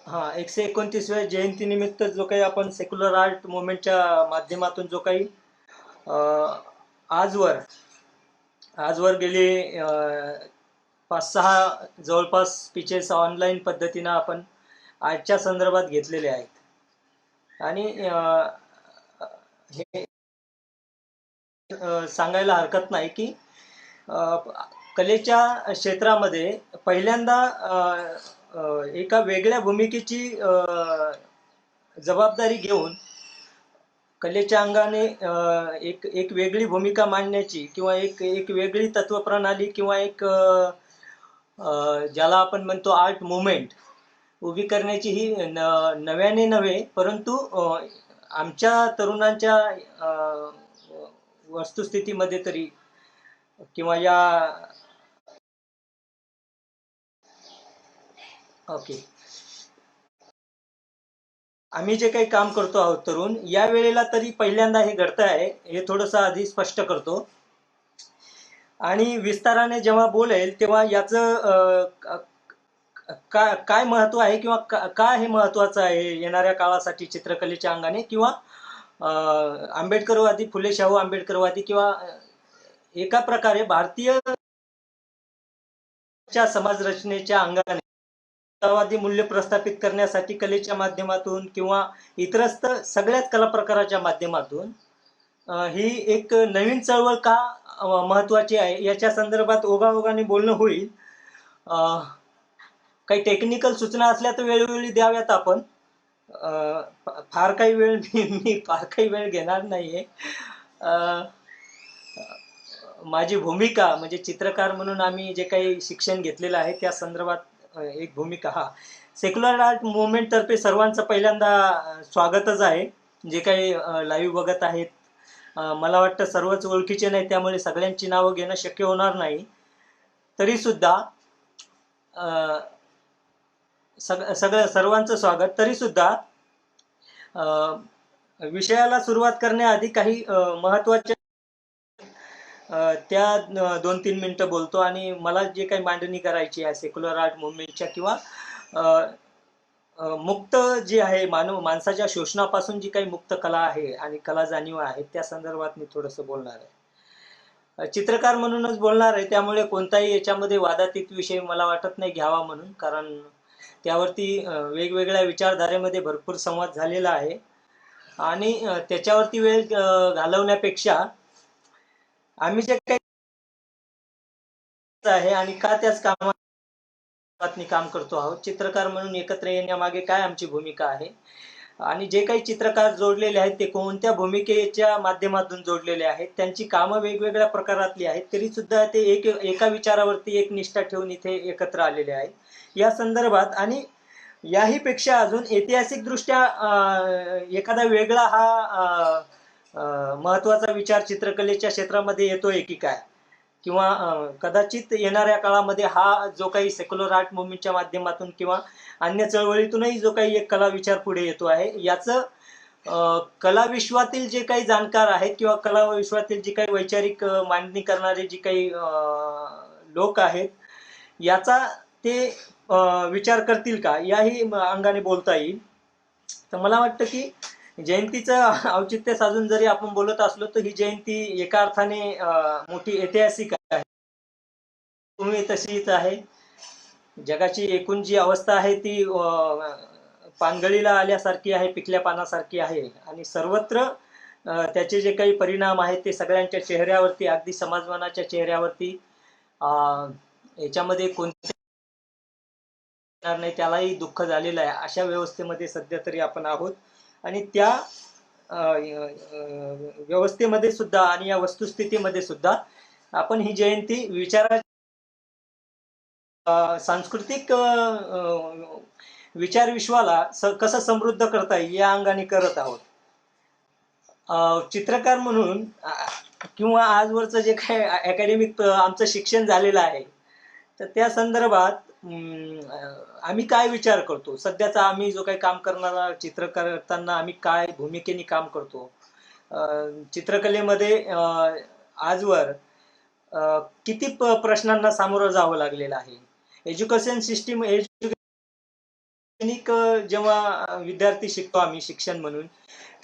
हा 129व्या जयंतीनिमित्त जो काही आपण सेक्युलर आर्ट मुवमेंटच्या माध्यमातून जो काही अ, आजवर आजवर गेले 5-6 जवळपास स्पीचेस ऑनलाईन पद्धतीनं आपण आजच्या संदर्भात घेतलेले आहेत. आणि हे सांगायला हरकत नाही की अ, कलेच्या क्षेत्रामध्ये पहिल्यांदा एका वेगळ्या भूमिकेची जबाबदारी घेऊन कलेच्या अंगाने एक एक वेगळी भूमिका मांडण्याची किंवा एक एक वेगळी तत्वप्रणाली किंवा एक ज्याला आपण म्हणतो आर्ट मुवमेंट उभी करण्याची ही नव्याने नव्हे परंतु आमच्या तरुणांच्या वस्तुस्थितीमध्ये तरी किंवा या ओके आम्ही जे काही काम करतो आहोत तरुण या वेळेला तरी पहिल्यांदा हे घडतं आहे हे थोडंसं आधी स्पष्ट करतो. आणि विस्ताराने जेव्हा बोलेल तेव्हा याचं काय महत्व आहे किंवा का हे महत्वाचं आहे येणाऱ्या काळासाठी चित्रकलेच्या अंगाने किंवा आंबेडकरवादी फुले शाहू आंबेडकरवादी किंवा एका प्रकारे भारतीय समाज रचनेच्या अंगाने समतावादी मूल्य प्रस्थापित करण्यासाठी कलेच्या माध्यमातून किंवा इतरस्त सगळ्याच कला प्रकाराच्या माध्यमातून ही एक नवीन चळवळ का महत्वाची आहे याच्या संदर्भात ओघाओघाने बोलणं होईल. काही टेक्निकल सूचना असल्या तर वेळोवेळी द्याव्यात आपण. फार काही वेळ मी फार काही वेळ घेणार नाहीये. माझी भूमिका म्हणजे चित्रकार म्हणून आम्ही जे काही शिक्षण घेतलेलं आहे त्या संदर्भात एक भूमिका हा सेक्युलर आर्ट मुवमेंट तर्फे सर्वांचं पहिल्यांदा स्वागतच आहे. जे काही लाईव्ह बघत आहेत मला वाटतं सर्वच ओळखीचे नाही त्यामुळे सगळ्यांची नावं घेणं शक्य होणार नाही. तरी सुद्धा सर्वांचं स्वागत. तरी सुद्धा विषयाला सुरुवात करण्याआधी काही महत्वाच्या त्या 2-3 मिनिटं बोलतो आणि मला जे काही मांडणी करायची आहे सेक्युलर आर्ट मुवमेंटच्या किंवा मुक्त जी आहे माणसाच्या शोषणापासून जी काही मुक्त कला आहे आणि कला जाणीव आहे त्या संदर्भात मी थोडंसं बोलणार आहे. चित्रकार म्हणूनच बोलणार आहे त्यामुळे कोणताही याच्यामध्ये वादातीत विषय मला वाटत नाही घ्यावा म्हणून कारण त्यावरती वेगवेगळ्या विचारधारेमध्ये भरपूर संवाद झालेला आहे आणि त्याच्यावरती वेळ घालवण्यापेक्षा आम्ही जे काही आहे आणि का त्याच कामात काम करतो आहोत चित्रकार म्हणून एकत्र येण्यामागे काय आमची भूमिका आहे आणि जे काही चित्रकार जोडलेले आहेत ते कोणत्या भूमिकेच्या माध्यमातून जोडलेले आहेत त्यांची कामं वेगवेगळ्या प्रकारातली आहेत तरी सुद्धा ते एका विचारावरती एक निष्ठा ठेवून इथे एकत्र आलेले आहेत या संदर्भात. आणि याही पेक्षा अजून ऐतिहासिक दृष्ट्या एखादा वेगळा हा महत्वाचा विचार चित्रकलेच्या क्षेत्रामध्ये येतोय की काय किंवा कदाचित येणाऱ्या काळामध्ये हा जो काही सेक्युलर आर्ट मुवमेंटच्या माध्यमातून किंवा अन्य चळवळीतूनही जो काही एक कला विचार पुढे येतो आहे याचं कला विश्वातील जे काही जाणकार आहेत किंवा कला विश्वातील जी काही वैचारिक मांडणी करणारे जी काही लोक आहेत याचा ते विचार करतील का याही अंगाने बोलता येईल. तर मला वाटतं की जयंतीचं औचित्य साधून जरी आपण बोलत असलो तर ही जयंती एका अर्थाने मोठी ऐतिहासिक आहे. तुम्ही तशीच आहे. जगाची एकूण जी अवस्था आहे ती पानगळीला आल्यासारखी आहे पिकल्या पानासारखी आहे आणि सर्वत्र त्याचे जे काही परिणाम आहेत ते सगळ्यांच्या चेहऱ्यावरती अगदी समाजमानाच्या चेहऱ्यावरती याच्यामध्ये कोणते नाही त्यालाही दुःख झालेलं आहे अशा व्यवस्थेमध्ये सध्या तरी आपण आहोत आणि त्या व्यवस्थेमध्ये सुद्धा आणि या वस्तुस्थितीमध्ये सुद्धा आपण ही जयंती सांस्कृतिक विचार विश्वाला कसं समृद्ध करता येईल या अंगाने करत आहोत. चित्रकार म्हणून किंवा आजवरचं जे काही अकॅडमिक आमचं शिक्षण झालेलं आहे तर त्या संदर्भात आम्ही काय विचार करतो सध्याचा आम्ही जो काही काम करणारा चित्र करताना आम्ही काय भूमिकेने काम करतो चित्रकलेमध्ये आजवर किती प्रश्नांना सामोरं जावं लागलेलं आहे. एज्युकेशन सिस्टीम शैक्षणिक जेव्हा विद्यार्थी शिकतो आम्ही शिक्षण म्हणून,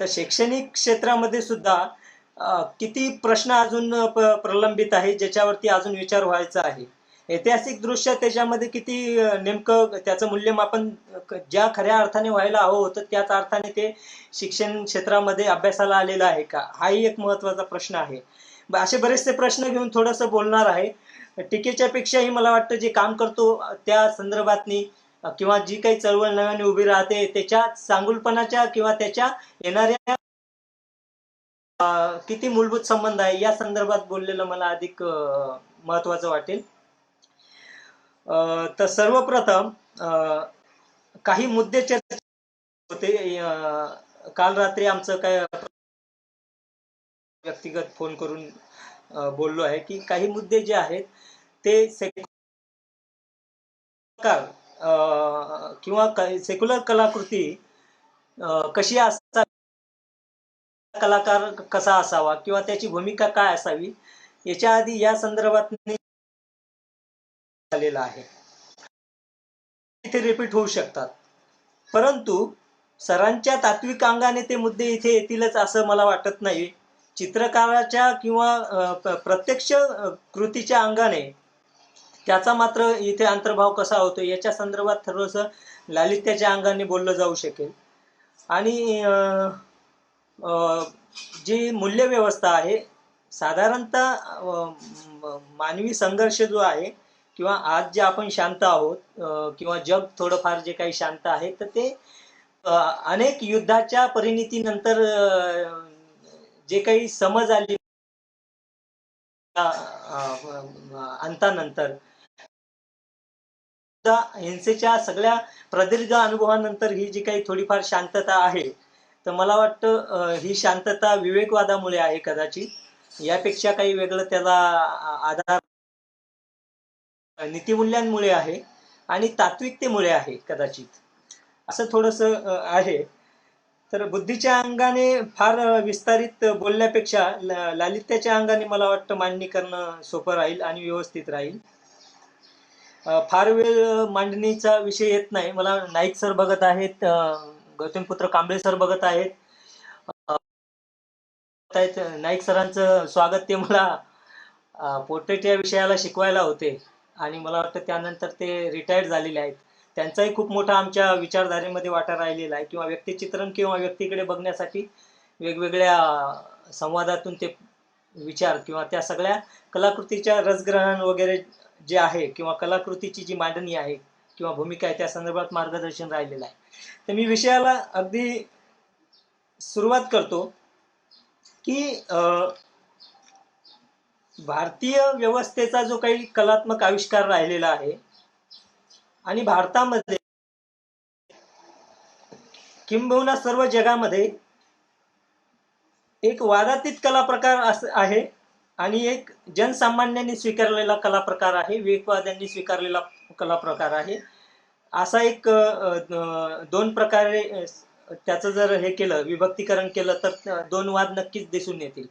तर शैक्षणिक क्षेत्रामध्ये सुद्धा किती प्रश्न अजून प्रलंबित आहे, ज्याच्यावरती अजून विचार व्हायचा आहे. ऐतिहासिकदृष्ट्या त्याच्यामध्ये किती नेमकं त्याचं मूल्यमापन ज्या खऱ्या अर्थाने व्हायला हवं होतं, त्याच अर्थाने ते शिक्षण क्षेत्रामध्ये अभ्यासाला आलेलं आहे का? हाही एक महत्त्वाचा प्रश्न आहे. असे बरेचसे प्रश्न घेऊन थोडंसं बोलणार आहे. टीकेच्या पेक्षाही मला वाटतं जे काम करतो त्या संदर्भातनी किंवा जी काही चळवळ नव्याने उभी राहते त्याच्या चांगुलपणाच्या किंवा त्याच्या येणाऱ्या किती मूलभूत संबंध आहे या संदर्भात बोललेलं मला अधिक महत्वाचं वाटेल. तर सर्वप्रथम काही मुद्दे चर्चा होते. काल रात्री आमचं काय व्यक्तिगत फोन करून बोललो आहे की काही मुद्दे जे आहेत ते किंवा सेक्युलर कलाकृती कशी असतात, कलाकार कसा असावा किंवा त्याची भूमिका काय असावी याच्या आधी या संदर्भात झालेला आहे. इथे रिपीट होऊ शकतात, परंतु सरांच्या तात्विक अंगाने ते मुद्दे इथे येतीलच असं मला वाटत नाही. चित्रकाराच्या किंवा प्रत्यक्ष कृतीच्या अंगाने त्याचा मात्र इथे अंतर्भाव कसा होतो याच्या संदर्भात थोडंसं लालित्याच्या अंगाने बोललं जाऊ शकेल. आणि जी मूल्यव्यवस्था आहे साधारणतः मानवी संघर्ष जो आहे किंवा आज जे आपण शांत आहोत किंवा जग थोडंफार जे काही शांत आहे तर ते अनेक युद्धाच्या परिणितीनंतर जे काही समज आली अंतानंतर हिंसेच्या सगळ्या प्रदीर्घ अनुभवानंतर ही जी काही थोडीफार शांतता आहे तर मला वाटतं ही शांतता विवेकवादामुळे आहे कदाचित, यापेक्षा काही वेगळं त्याला आधार नीतिमूल्यांमुळे आहे आणि तात्विकतेमुळे आहे कदाचित, असं थोडंसं आहे. तर बुद्धीच्या अंगाने फार विस्तारित बोलण्यापेक्षा लालित्याच्या अंगाने मला वाटतं मांडणी करणं सोपं राहील आणि व्यवस्थित राहील. फार वेळ मांडणीचा विषय येत नाही. मला नाईक सर बघत आहेत, गौतमपुत्र कांबळे सर बघत आहेत. नाईक सरांचं स्वागत. ते मला पोर्ट्रेट या विषयाला शिकवायला होते आणि मला वाटतं त्यानंतर ते रिटायर्ड झालेले आहेत. त्यांचाही खूप मोठा आमच्या विचारधारेमध्ये वाटा राहिलेला आहे किंवा व्यक्तिचित्रण किंवा व्यक्तीकडे बघण्यासाठी वेगवेगळ्या संवादातून ते विचार किंवा त्या सगळ्या कलाकृतीच्या रसग्रहण वगैरे जे आहे किंवा कलाकृतीची जी मांडणी आहे किंवा भूमिका आहे त्या संदर्भात मार्गदर्शन राहिलेलं आहे. तर मी विषयाला अगदी सुरुवात करतो की भारतीय व्यवस्थेचा जो काही कलात्मक आविष्कार राहिलेला आहे आणि भारतामध्ये किंबहुना सर्व जगामध्ये एक वादातीत कला प्रकार आहे आणि एक जनसामान्यांनी स्वीकारलेला कला प्रकार आहे, विवेकवाद्यांनी स्वीकारलेला कला प्रकार आहे. असा एक दोन प्रकारे त्याचं जर हे केलं, विभक्तीकरण केलं तर दोन वाद नक्कीच दिसून येतील.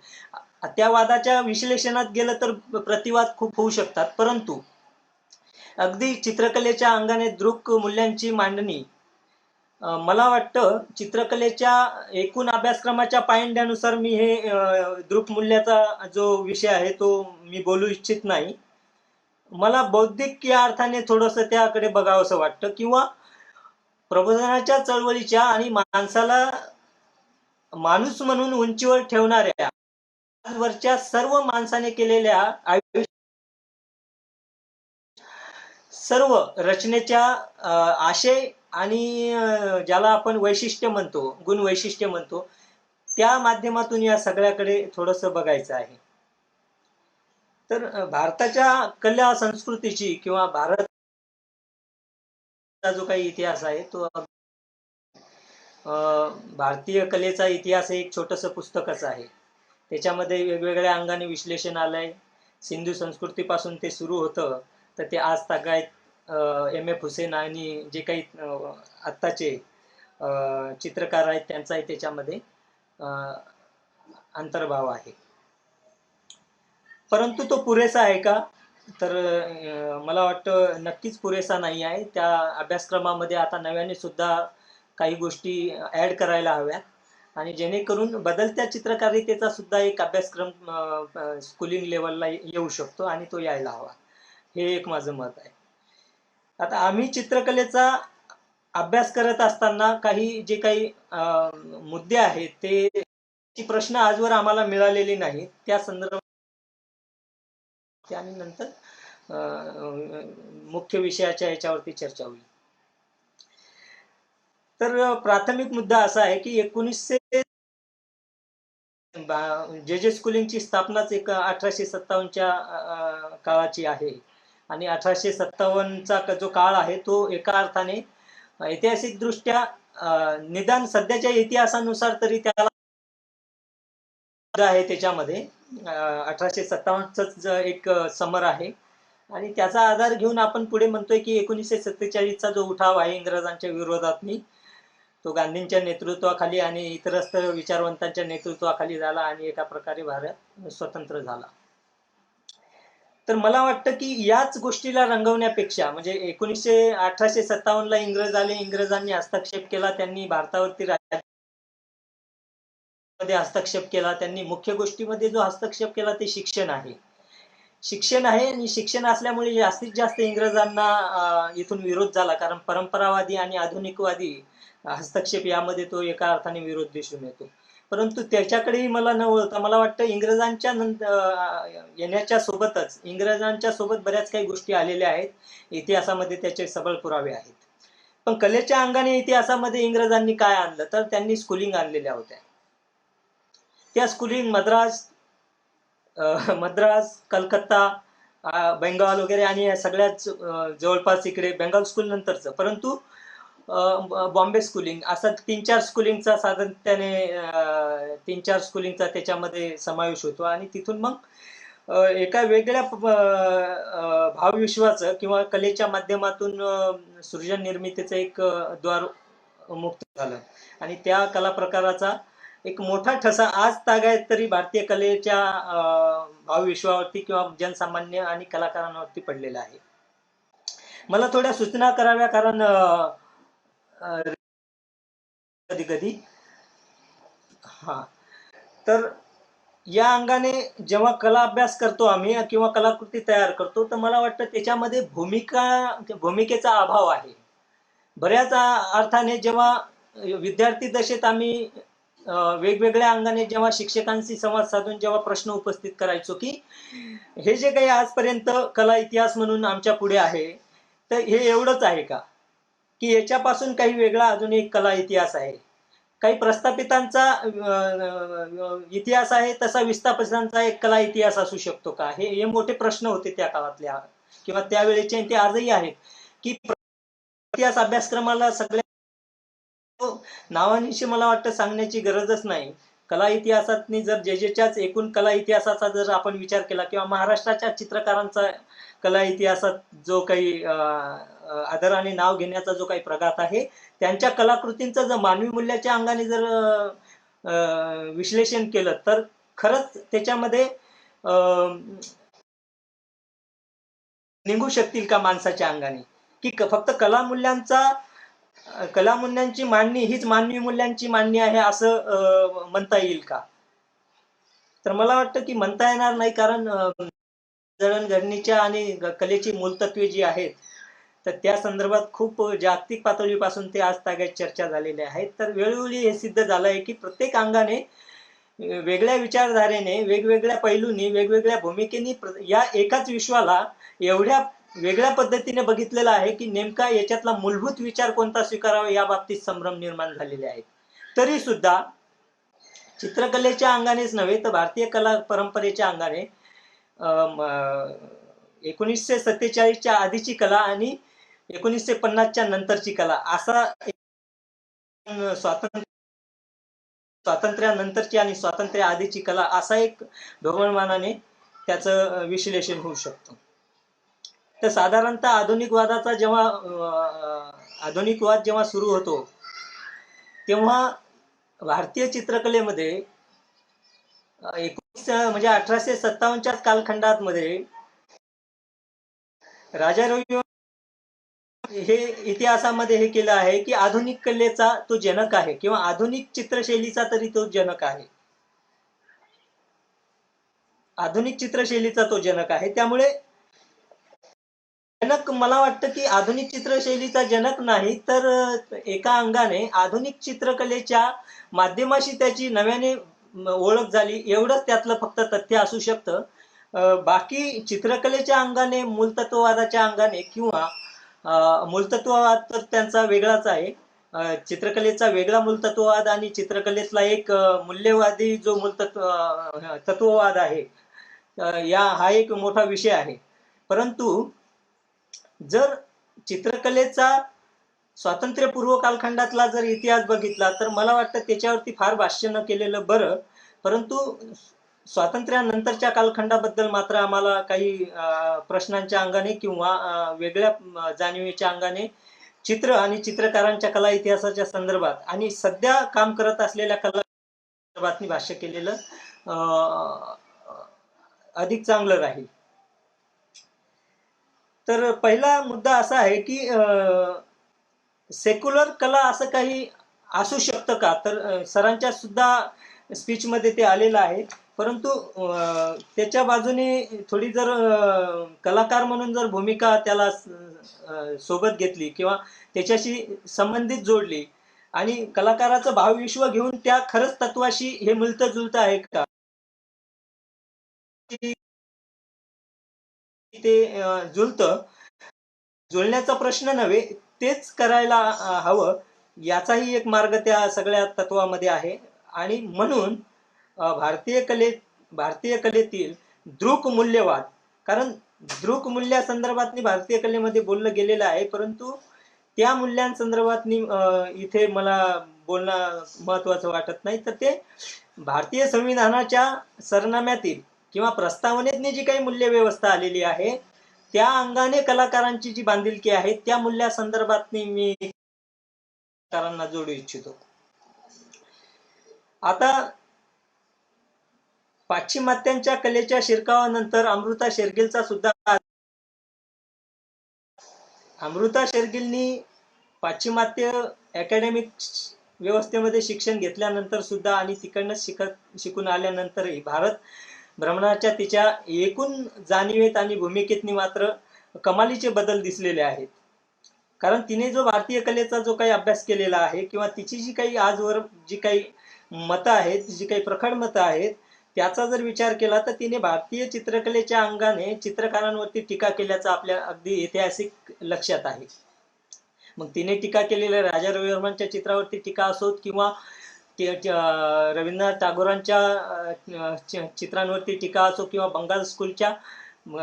त्या वादाच्या विश्लेषणात गेलं तर प्रतिवाद खूप होऊ शकतात, परंतु अगदी चित्रकलेच्या अंगाने दृक मूल्यांची मांडणी मला वाटतं चित्रकलेच्या एकूण अभ्यासक्रमाच्या पायंड्यानुसार मी हे दृक्मूल्याचा जो विषय आहे तो मी बोलू इच्छित नाही. मला बौद्धिक या अर्थाने थोडंसं त्याकडे बघावंसं वाटतं किंवा प्रबोधनाच्या चळवळीच्या आणि माणसाला माणूस म्हणून उंचीवर ठेवणाऱ्या आजवरच्या सर्व माणसाने केलेल्या सर्व रचनेच्या आशय आणि ज्याला आपण वैशिष्ट्य म्हणतो, गुण वैशिष्ट्य म्हणतो, त्या माध्यमातून या सगळ्याकडे थोडंसं बघायचं आहे. तर भारताच्या कला संस्कृतीची किंवा भारताचा जो काही इतिहास आहे तो भारतीय कलेचा इतिहास हे एक छोटंसं पुस्तकच आहे. त्याच्यामध्ये वेगवेगळ्या अंगाने विश्लेषण आलंय. सिंधू संस्कृतीपासून ते सुरू होतं तर ते आज तागायत एम.एफ. हुसेन आणि जे काही आत्ताचे चित्रकार आहेत त्यांचाही त्याच्यामध्ये अंतर्भाव आहे. परंतु तो पुरेसा आहे का? तर मला वाटतं नक्कीच पुरेसा नाही आहे. त्या अभ्यासक्रमामध्ये आता नव्याने सुद्धा काही गोष्टी ॲड करायला हव्यात आणि जेणेकरून बदलत्या चित्रकारितेचा सुद्धा एक अभ्यासक्रम स्कूलिंग लेव्हलला येऊ शकतो आणि तो यायला हवा. हे एक माझं मत आहे. आता आम्ही चित्रकलेचा अभ्यास करत असताना काही जे काही मुद्दे आहेत ते प्रश्न आजवर आम्हाला मिळालेले नाहीत. त्या संदर्भात आणि नंतर मुख्य विषयाच्या याच्यावरती चर्चा होईल. तर प्राथमिक मुद्दा असा आहे की 1900 जे जे स्कूलिंगची स्थापनाच एक 1857च्या काळाची आहे आणि 1857चा जो काळ आहे तो एका अर्थाने ऐतिहासिकदृष्ट्या निदान सध्याच्या इतिहासानुसार तरी त्याला आहे. त्याच्यामध्ये 1857च एक समर आहे आणि त्याचा आधार घेऊन आपण पुढे म्हणतोय की 1947चा जो उठाव आहे इंग्रजांच्या विरोधात तो गांधींच्या नेतृत्वाखाली आणि इतरस्थ विचारवंतांच्या नेतृत्वाखाली झाला आणि एका प्रकारे भारत स्वतंत्र झाला. तर मला वाटतं की याच गोष्टीला रंगवण्यापेक्षा म्हणजे 1857ला इंग्रज आले, इंग्रजांनी हस्तक्षेप केला, त्यांनी भारतावरती मध्ये हस्तक्षेप केला. त्यांनी मुख्य गोष्टीमध्ये जो हस्तक्षेप केला ते शिक्षण आहे. शिक्षण आहे आणि शिक्षण असल्यामुळे जास्तीत जास्त इंग्रजांना इथून विरोध झाला, कारण परंपरावादी आणि आधुनिकवादी हस्तक्षेप यामध्ये तो एका अर्थाने विरोध दिसून येतो. परंतु त्याच्याकडेही मला न वळता मला वाटतं इंग्रजांच्या येण्याच्या सोबतच इंग्रजांच्या सोबत बऱ्याच काही गोष्टी आलेल्या आहेत. इतिहासामध्ये त्याचे सबळ पुरावे आहेत. पण कलेच्या अंगाने इतिहासामध्ये इंग्रजांनी काय आणलं तर त्यांनी स्कूलिंग आणलेल्या होत्या. त्या स्कूलिंग मद्रास, कलकत्ता, बेंगाल वगैरे आणि या सगळ्याच जवळपास इकडे बेंगाल स्कूल नंतरचं, परंतु बॉम्बे स्कूलिंग असं 3-4 स्कूलिंगचा सातत्याने 3-4 स्कूलिंगचा त्याच्यामध्ये समावेश होतो आणि तिथून मग एका वेगळ्या भावविश्वाचं किंवा कलेच्या माध्यमातून सृजन निर्मितीचं एक द्वार मुक्त झालं आणि त्या कला प्रकाराचा एक मोठा ठसा आज तागायत तरी भारतीय कलेच्या भावविश्वावरती किंवा जनसामान्य आणि कलाकारांवरती पडलेला आहे. मला थोड्या सूचना कराव्या, कारण कधी कधी तर या अंगाने जेव्हा कला अभ्यास करतो आम्ही किंवा कलाकृती तयार करतो तर मला वाटतं त्याच्यामध्ये भूमिकेचा अभाव आहे. बऱ्याच अर्थाने जेव्हा विद्यार्थी दशेत आम्ही वेगवेगळ्या अंगाने जेव्हा शिक्षकांशी संवाद साधून जेव्हा प्रश्न उपस्थित करायचो की हे जे काही आजपर्यंत कला इतिहास म्हणून आमच्या पुढे आहे तर हे एवढंच आहे का, की याच्यापासून काही वेगळा अजून एक कला इतिहास आहे, काही प्रस्थापितांचा इतिहास आहे तसा विस्थापितांचा एक कला इतिहास असू शकतो का, हे मोठे प्रश्न होते त्या काळातल्या किंवा त्यावेळेचे, ते आजही आहेत की इतिहास अभ्यासक्रमाला सगळ्या नावानिशी मला वाटतं सांगण्याची गरजच नाही. कला इतिहासातनी जर जेच्याच एकूण कला इतिहासाचा जर आपण विचार केला किंवा महाराष्ट्राच्या चित्रकारांचा कला इतिहासात जो काही आदराने नाव घेण्याचा जो काही प्रघात आहे, त्यांच्या कलाकृतींचं जर मानवी मूल्याच्या अंगाने जर विश्लेषण केलं तर खरंच त्याच्यामध्ये निघू शकतील का माणसाच्या अंगाने, की फक्त कलामूल्यांची मांडणी हीच मानवी मूल्यांची मांडणी आहे असं म्हणता येईल का? तर मला वाटतं की म्हणता येणार नाही, कारण जडणघडणीच्या आणि कलेची मूलतत्वे जी आहेत तर त्या संदर्भात खूप जागतिक पातळीपासून ते आज तागायत चर्चा झालेल्या आहेत. तर वेळोवेळी हे सिद्ध झालं आहे की प्रत्येक अंगाने वेगळ्या विचारधारेने, वेगवेगळ्या पैलूंनी, वेगवेगळ्या भूमिकेनी या एकाच विश्वाला एवढ्या वेगळ्या पद्धतीने बघितलेलं आहे की नेमका याच्यातला मूलभूत विचार कोणता स्वीकारावा या बाबतीत संभ्रम निर्माण झालेले आहेत. तरी सुद्धा चित्रकलेच्या अंगानेच नव्हे तर भारतीय कला परंपरेच्या अंगाने 1947च्या आधीची कला आणि 1950च्या नंतरची कला असा स्वातंत्र्यानंतरची आणि स्वातंत्र्य आधीची कला असा एक ढोबळमानाने त्याचं विश्लेषण होऊ शकतं. तर साधारणतः आधुनिकवाद जेव्हा सुरू होतो तेव्हा भारतीय चित्रकलेमध्ये 1857च्या कालखंडात मध्ये राजा रवी हे इतिहासामध्ये हे केलं आहे की आधुनिक कलेचा तो जनक आहे किंवा आधुनिक चित्रशैलीचा तरी तो जनक आहे. आधुनिक चित्रशैलीचा तो जनक आहे. त्यामुळे जनक मला वाटतं की आधुनिक चित्रशैलीचा जनक नाही तर एका अंगाने आधुनिक चित्रकलेच्या माध्यमाशी त्याची नव्याने ओळख झाली एवढंच त्यातलं फक्त तथ्य असू शकतं. बाकी चित्रकलेच्या अंगाने मूलतत्ववादाच्या अंगाने किंवा मूलतत्ववाद तर त्यांचा वेगळाच आहे. चित्रकलेचा वेगळा मूलतत्ववाद आणि चित्रकलेतला एक मूल्यवादी जो तत्ववाद आहे, हा एक मोठा विषय आहे. परंतु जर चित्रकलेचा स्वातंत्र्यपूर्व कालखंडातला जर इतिहास बघितला तर मला वाटतं त्याच्यावरती फार भाष्य न केलेलं बरं. परंतु स्वातंत्र्यानंतरच्या कालखंडाबद्दल मात्र आम्हाला काही प्रश्नांच्या अंगाने किंवा वेगळ्या जाणीवेच्या अंगाने चित्र आणि चित्रकारांच्या कला इतिहासाच्या संदर्भात आणि सध्या काम करत असलेल्या कला संदर्भात भाष्य केलेलं अधिक चांगलं राहील. तर पहिला मुद्दा असा आहे की सेक्युलर कला असं काही असू शकतं का? तर सरांच्या सुद्धा स्पीचमध्ये ते आलेलं आहे. परंतु त्याच्या बाजूने थोडी जर कलाकार म्हणून जर भूमिका त्याला सोबत घेतली किंवा त्याच्याशी संबंधित जोडली आणि कलाकाराचं भावविश्व घेऊन त्या खरंच तत्वाशी हे मिळतं जुळतं आहे का ते जुळतं, जुळण्याचा प्रश्न नव्हे, तेच करायला हवं याचाही एक मार्ग त्या सगळ्या तत्वामध्ये आहे. आणि म्हणून भारतीय कलेतील दृक मूल्यवाद, कारण दृक मूल्यासंदर्भात भारतीय कलेमध्ये बोललं गेलेलं आहे, परंतु त्या मूल्यांसंदर्भात इथे मला बोलणं महत्वाचं वाटत नाही. तर ते भारतीय संविधानाच्या सरनाम्यातील किंवा प्रस्तावनेतनी जी काही मूल्य व्यवस्था आलेली आहे त्या अंगाने कलाकारांची जी बांधिलकी आहे त्या मूल्यासंदर्भात मी कलाकारांना जोडू इच्छितो. आता पाश्चिमात्यांच्या कलेच्या शिरकावानंतर अमृता शेरगिलनी पाश्चिमात्य अकॅडमिक व्यवस्थेमध्ये शिक्षण घेतल्यानंतर सुद्धा आणि तिकडनं शिकून आल्यानंतरही भारत भ्रमणाच्या तिच्या एकूण जाणीवेत आणि भूमिकेतनी मात्र कमालीचे बदल दिसलेले आहेत. कारण तिने जो भारतीय कलेचा जो काही अभ्यास केलेला आहे किंवा तिची जी काही आजवर जी काही मतं आहेत, जी काही प्रखर मतं आहेत, त्याचा जर विचार केला तर तिने भारतीय चित्रकलेच्या अंगाने चित्रकारांवरती टीका केल्याचं आपल्या अगदी ऐतिहासिक लक्षात आहे. मग तिने टीका केलेल्या राजा रविवर्मांच्या चित्रावरती टीका असोत किंवा रवींद्रनाथ टागोरांच्या चित्रांवरती टीका असो किंवा बंगाल स्कूलच्या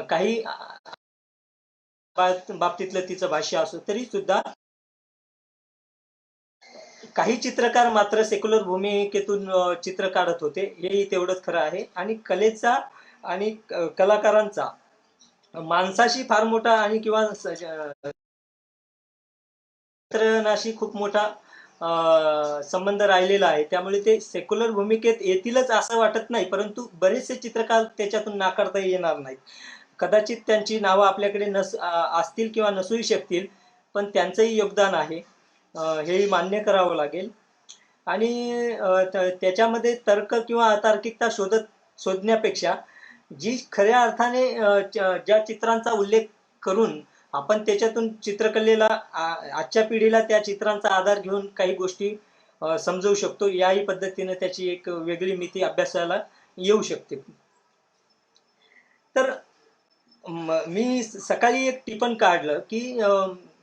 काही बाबतीतलं तिचं भाष्य असो, तरी सुद्धा काही चित्रकार मात्र सेक्युलर भूमिकेतून चित्र काढत होते, हेही तेवढंच खरं आहे. आणि कलेचा आणि कलाकारांचा माणसाशी फार मोठा आणि किंवा चित्रणाशी खूप मोठा संबंध राहिलेला आहे. त्यामुळे ते सेक्युलर भूमिकेत येतीलच असं वाटत नाही, परंतु बरेचसे चित्रकार त्याच्यातून नाकारता येणार नाहीत. कदाचित त्यांची नावं आपल्याकडे असतील किंवा नसूही शकतील, पण त्यांचंही योगदान आहे, हेही मान्य करावं लागेल. आणि त्याच्यामध्ये तर्क किंवा अतार्किकता शोधण्यापेक्षा जी खऱ्या अर्थाने ज्या चित्रांचा उल्लेख करून आपण त्याच्यातून चित्रकलेला आजच्या पिढीला त्या चित्रांचा आधार घेऊन काही गोष्टी समजवू शकतो, याही पद्धतीने त्याची एक वेगळी मिती अभ्यासाला येऊ शकते. तर मी सकाळी एक टिपण काढलं की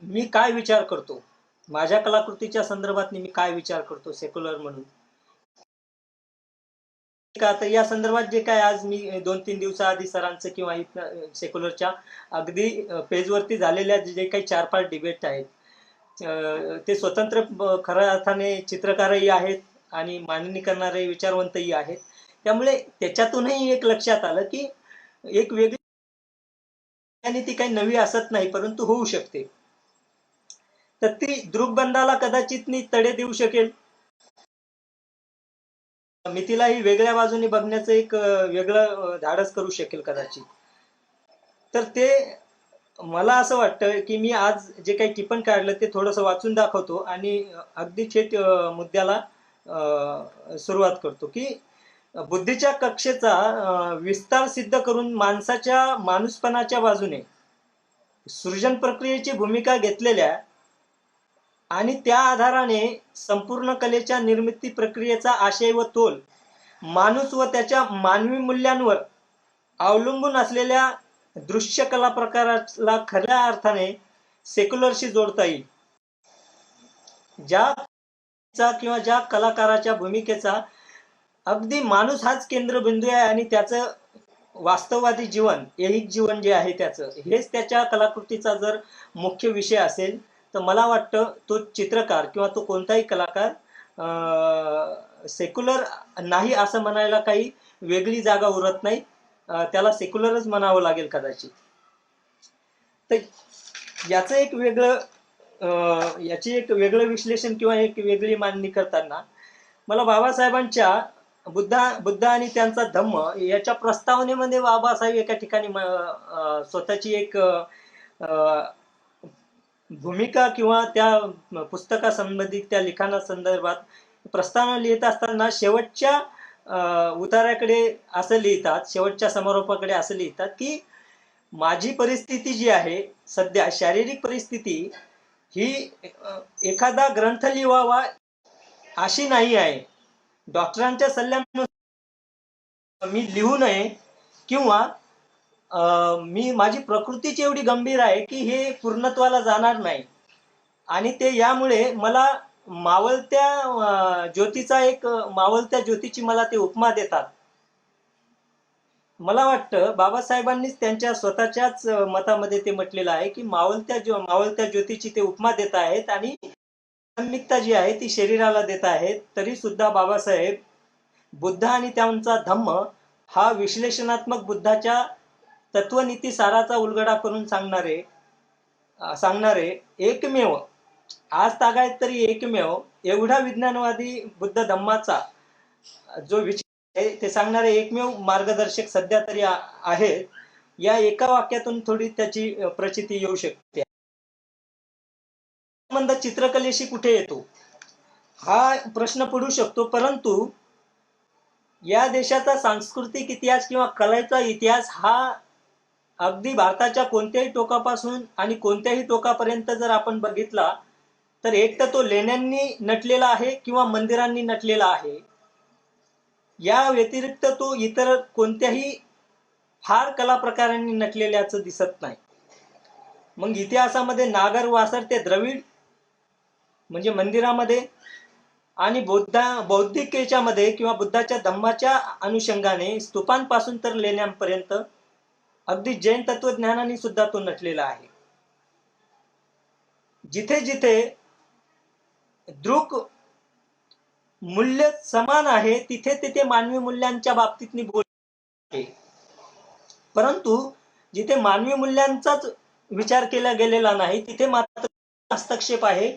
मी काय विचार करतो, माझ्या कलाकृतीच्या संदर्भात मी काय विचार करतो सेक्युलर म्हणून. तर या संदर्भात जे काय आज मी 2-3 दिवसाआधी सरांचं किंवा सेक्युलरच्या अगदी पेजवरती झालेल्या जे काही 4-5 डिबेट आहेत, ते स्वतंत्र खऱ्या अर्थाने चित्रकारही आहेत आणि मांडणी करणारे विचारवंतही आहेत. त्यामुळे त्याच्यातूनही एक लक्षात आलं की एक वेगळी आणि ती काही नवी असत नाही, परंतु होऊ शकते. तर ती दृक्बंधाला कदाचित तडे देऊ शकेल, मितीलाही वेगळ्या बाजूने बघण्याचं एक वेगळं धाडस करू शकेल कदाचित. तर ते मला असं वाटतं की मी आज जे काही टिपण काढलं ते थोडंसं वाचून दाखवतो आणि अगदी थेट मुद्द्याला सुरुवात करतो की बुद्धीच्या कक्षेचा विस्तार सिद्ध करून माणसाच्या माणूसपणाच्या बाजूने सृजन प्रक्रियेची भूमिका घेतलेल्या आणि त्या आधाराने संपूर्ण कलेच्या निर्मिती प्रक्रियेचा आशय व तोल माणूस व त्याच्या मानवी मूल्यांवर अवलंबून असलेल्या दृश्य कला प्रकाराला खऱ्या अर्थाने सेक्युलरशी जोडता येईल. किंवा ज्या कलाकाराच्या भूमिकेचा अगदी माणूस हाच केंद्रबिंदू आहे आणि त्याचं वास्तववादी जीवन, ऐहिक जीवन जे आहे त्याचं, हेच त्याच्या कलाकृतीचा जर मुख्य विषय असेल तर मला वाटतं तो चित्रकार किंवा तो कोणताही कलाकार सेक्युलर नाही असं म्हणायला काही वेगळी जागा उरत नाही. त्याला सेक्युलरच म्हणावं लागेल कदाचित. तर याचं एक वेगळं याची एक वेगळं विश्लेषण किंवा एक वेगळी मांडणी करताना मला बाबासाहेबांच्या बुद्ध आणि त्यांचा धम्म याच्या प्रस्तावनेमध्ये बाबासाहेब एका ठिकाणी स्वतःची एक भूमिका किंवा त्या पुस्तकासंबंधित त्या लिखाणासंदर्भात प्रस्तावना लिहित असताना शेवटच्या उतार्याकडे असं लिहितात, शेवटच्या समारोपाकडे असं लिहितात की माझी परिस्थिती जी आहे सध्या, शारीरिक परिस्थिती ही एखादा ग्रंथ लिहावा अशी नाही आहे. डॉक्टरांच्या सल्ल्यानुसार मी लिहू नये किंवा मी माझी प्रकृतीची एवढी गंभीर आहे की हे पूर्णत्वाला जाणार नाही आणि ते यामुळे मला मावळत्या ज्योतीची मला ते उपमा देतात. मला वाटतं बाबासाहेबांनीच त्यांच्या स्वतःच्याच मतामध्ये ते म्हटलेलं आहे की मावळत्या ज्योतीची ते उपमा देत आहेत आणि आध्यात्मिकता जी आहे ती शरीराला देत आहेत. तरी सुद्धा बाबासाहेब बुद्ध आणि त्यांचा धम्म हा विश्लेषणात्मक बुद्धाच्या तत्वनीती साराचा उलगडा करून सांगणारे एकमेव, आज तागायत तरी एकमेव एवढा विज्ञानवादी बुद्ध धम्माचा जो विचार आहे ते सांगणारे एकमेव मार्गदर्शक सध्या तरी आहेत. या एका वाक्यातून थोडी त्याची प्रचिती येऊ शकते. संबंध चित्रकलेशी कुठे येतो हा प्रश्न पडू शकतो, परंतु या देशाचा सांस्कृतिक इतिहास किंवा कलेचा इतिहास हा अगदी भारताच्या कोणत्याही टोकापासून आणि कोणत्याही टोकापर्यंत जर आपण बघितला तर एक तर तो लेण्यांनी नटलेला आहे किंवा मंदिरांनी नटलेला आहे. या व्यतिरिक्त तो इतर कोणत्याही फार कला प्रकारांनी नटलेल्याचं दिसत नाही. मग इतिहासामध्ये नागर वासर ते द्रविड म्हणजे मंदिरामध्ये आणि बौद्धिक याच्यामध्ये किंवा बुद्धाच्या धम्माच्या अनुषंगाने स्तूपांपासून तर लेण्यांपर्यंत अगदी जैन तत्वज्ञानाने सुद्धा तो नटलेला आहे. जिथे जिथे दृक मूल्य समान आहे तिथे तिथे मानवी मूल्यांच्या बाबतीत बोलते, परंतु जिथे मानवी मूल्यांचाच विचार केला गेलेला नाही तिथे मात्र हस्तक्षेप आहे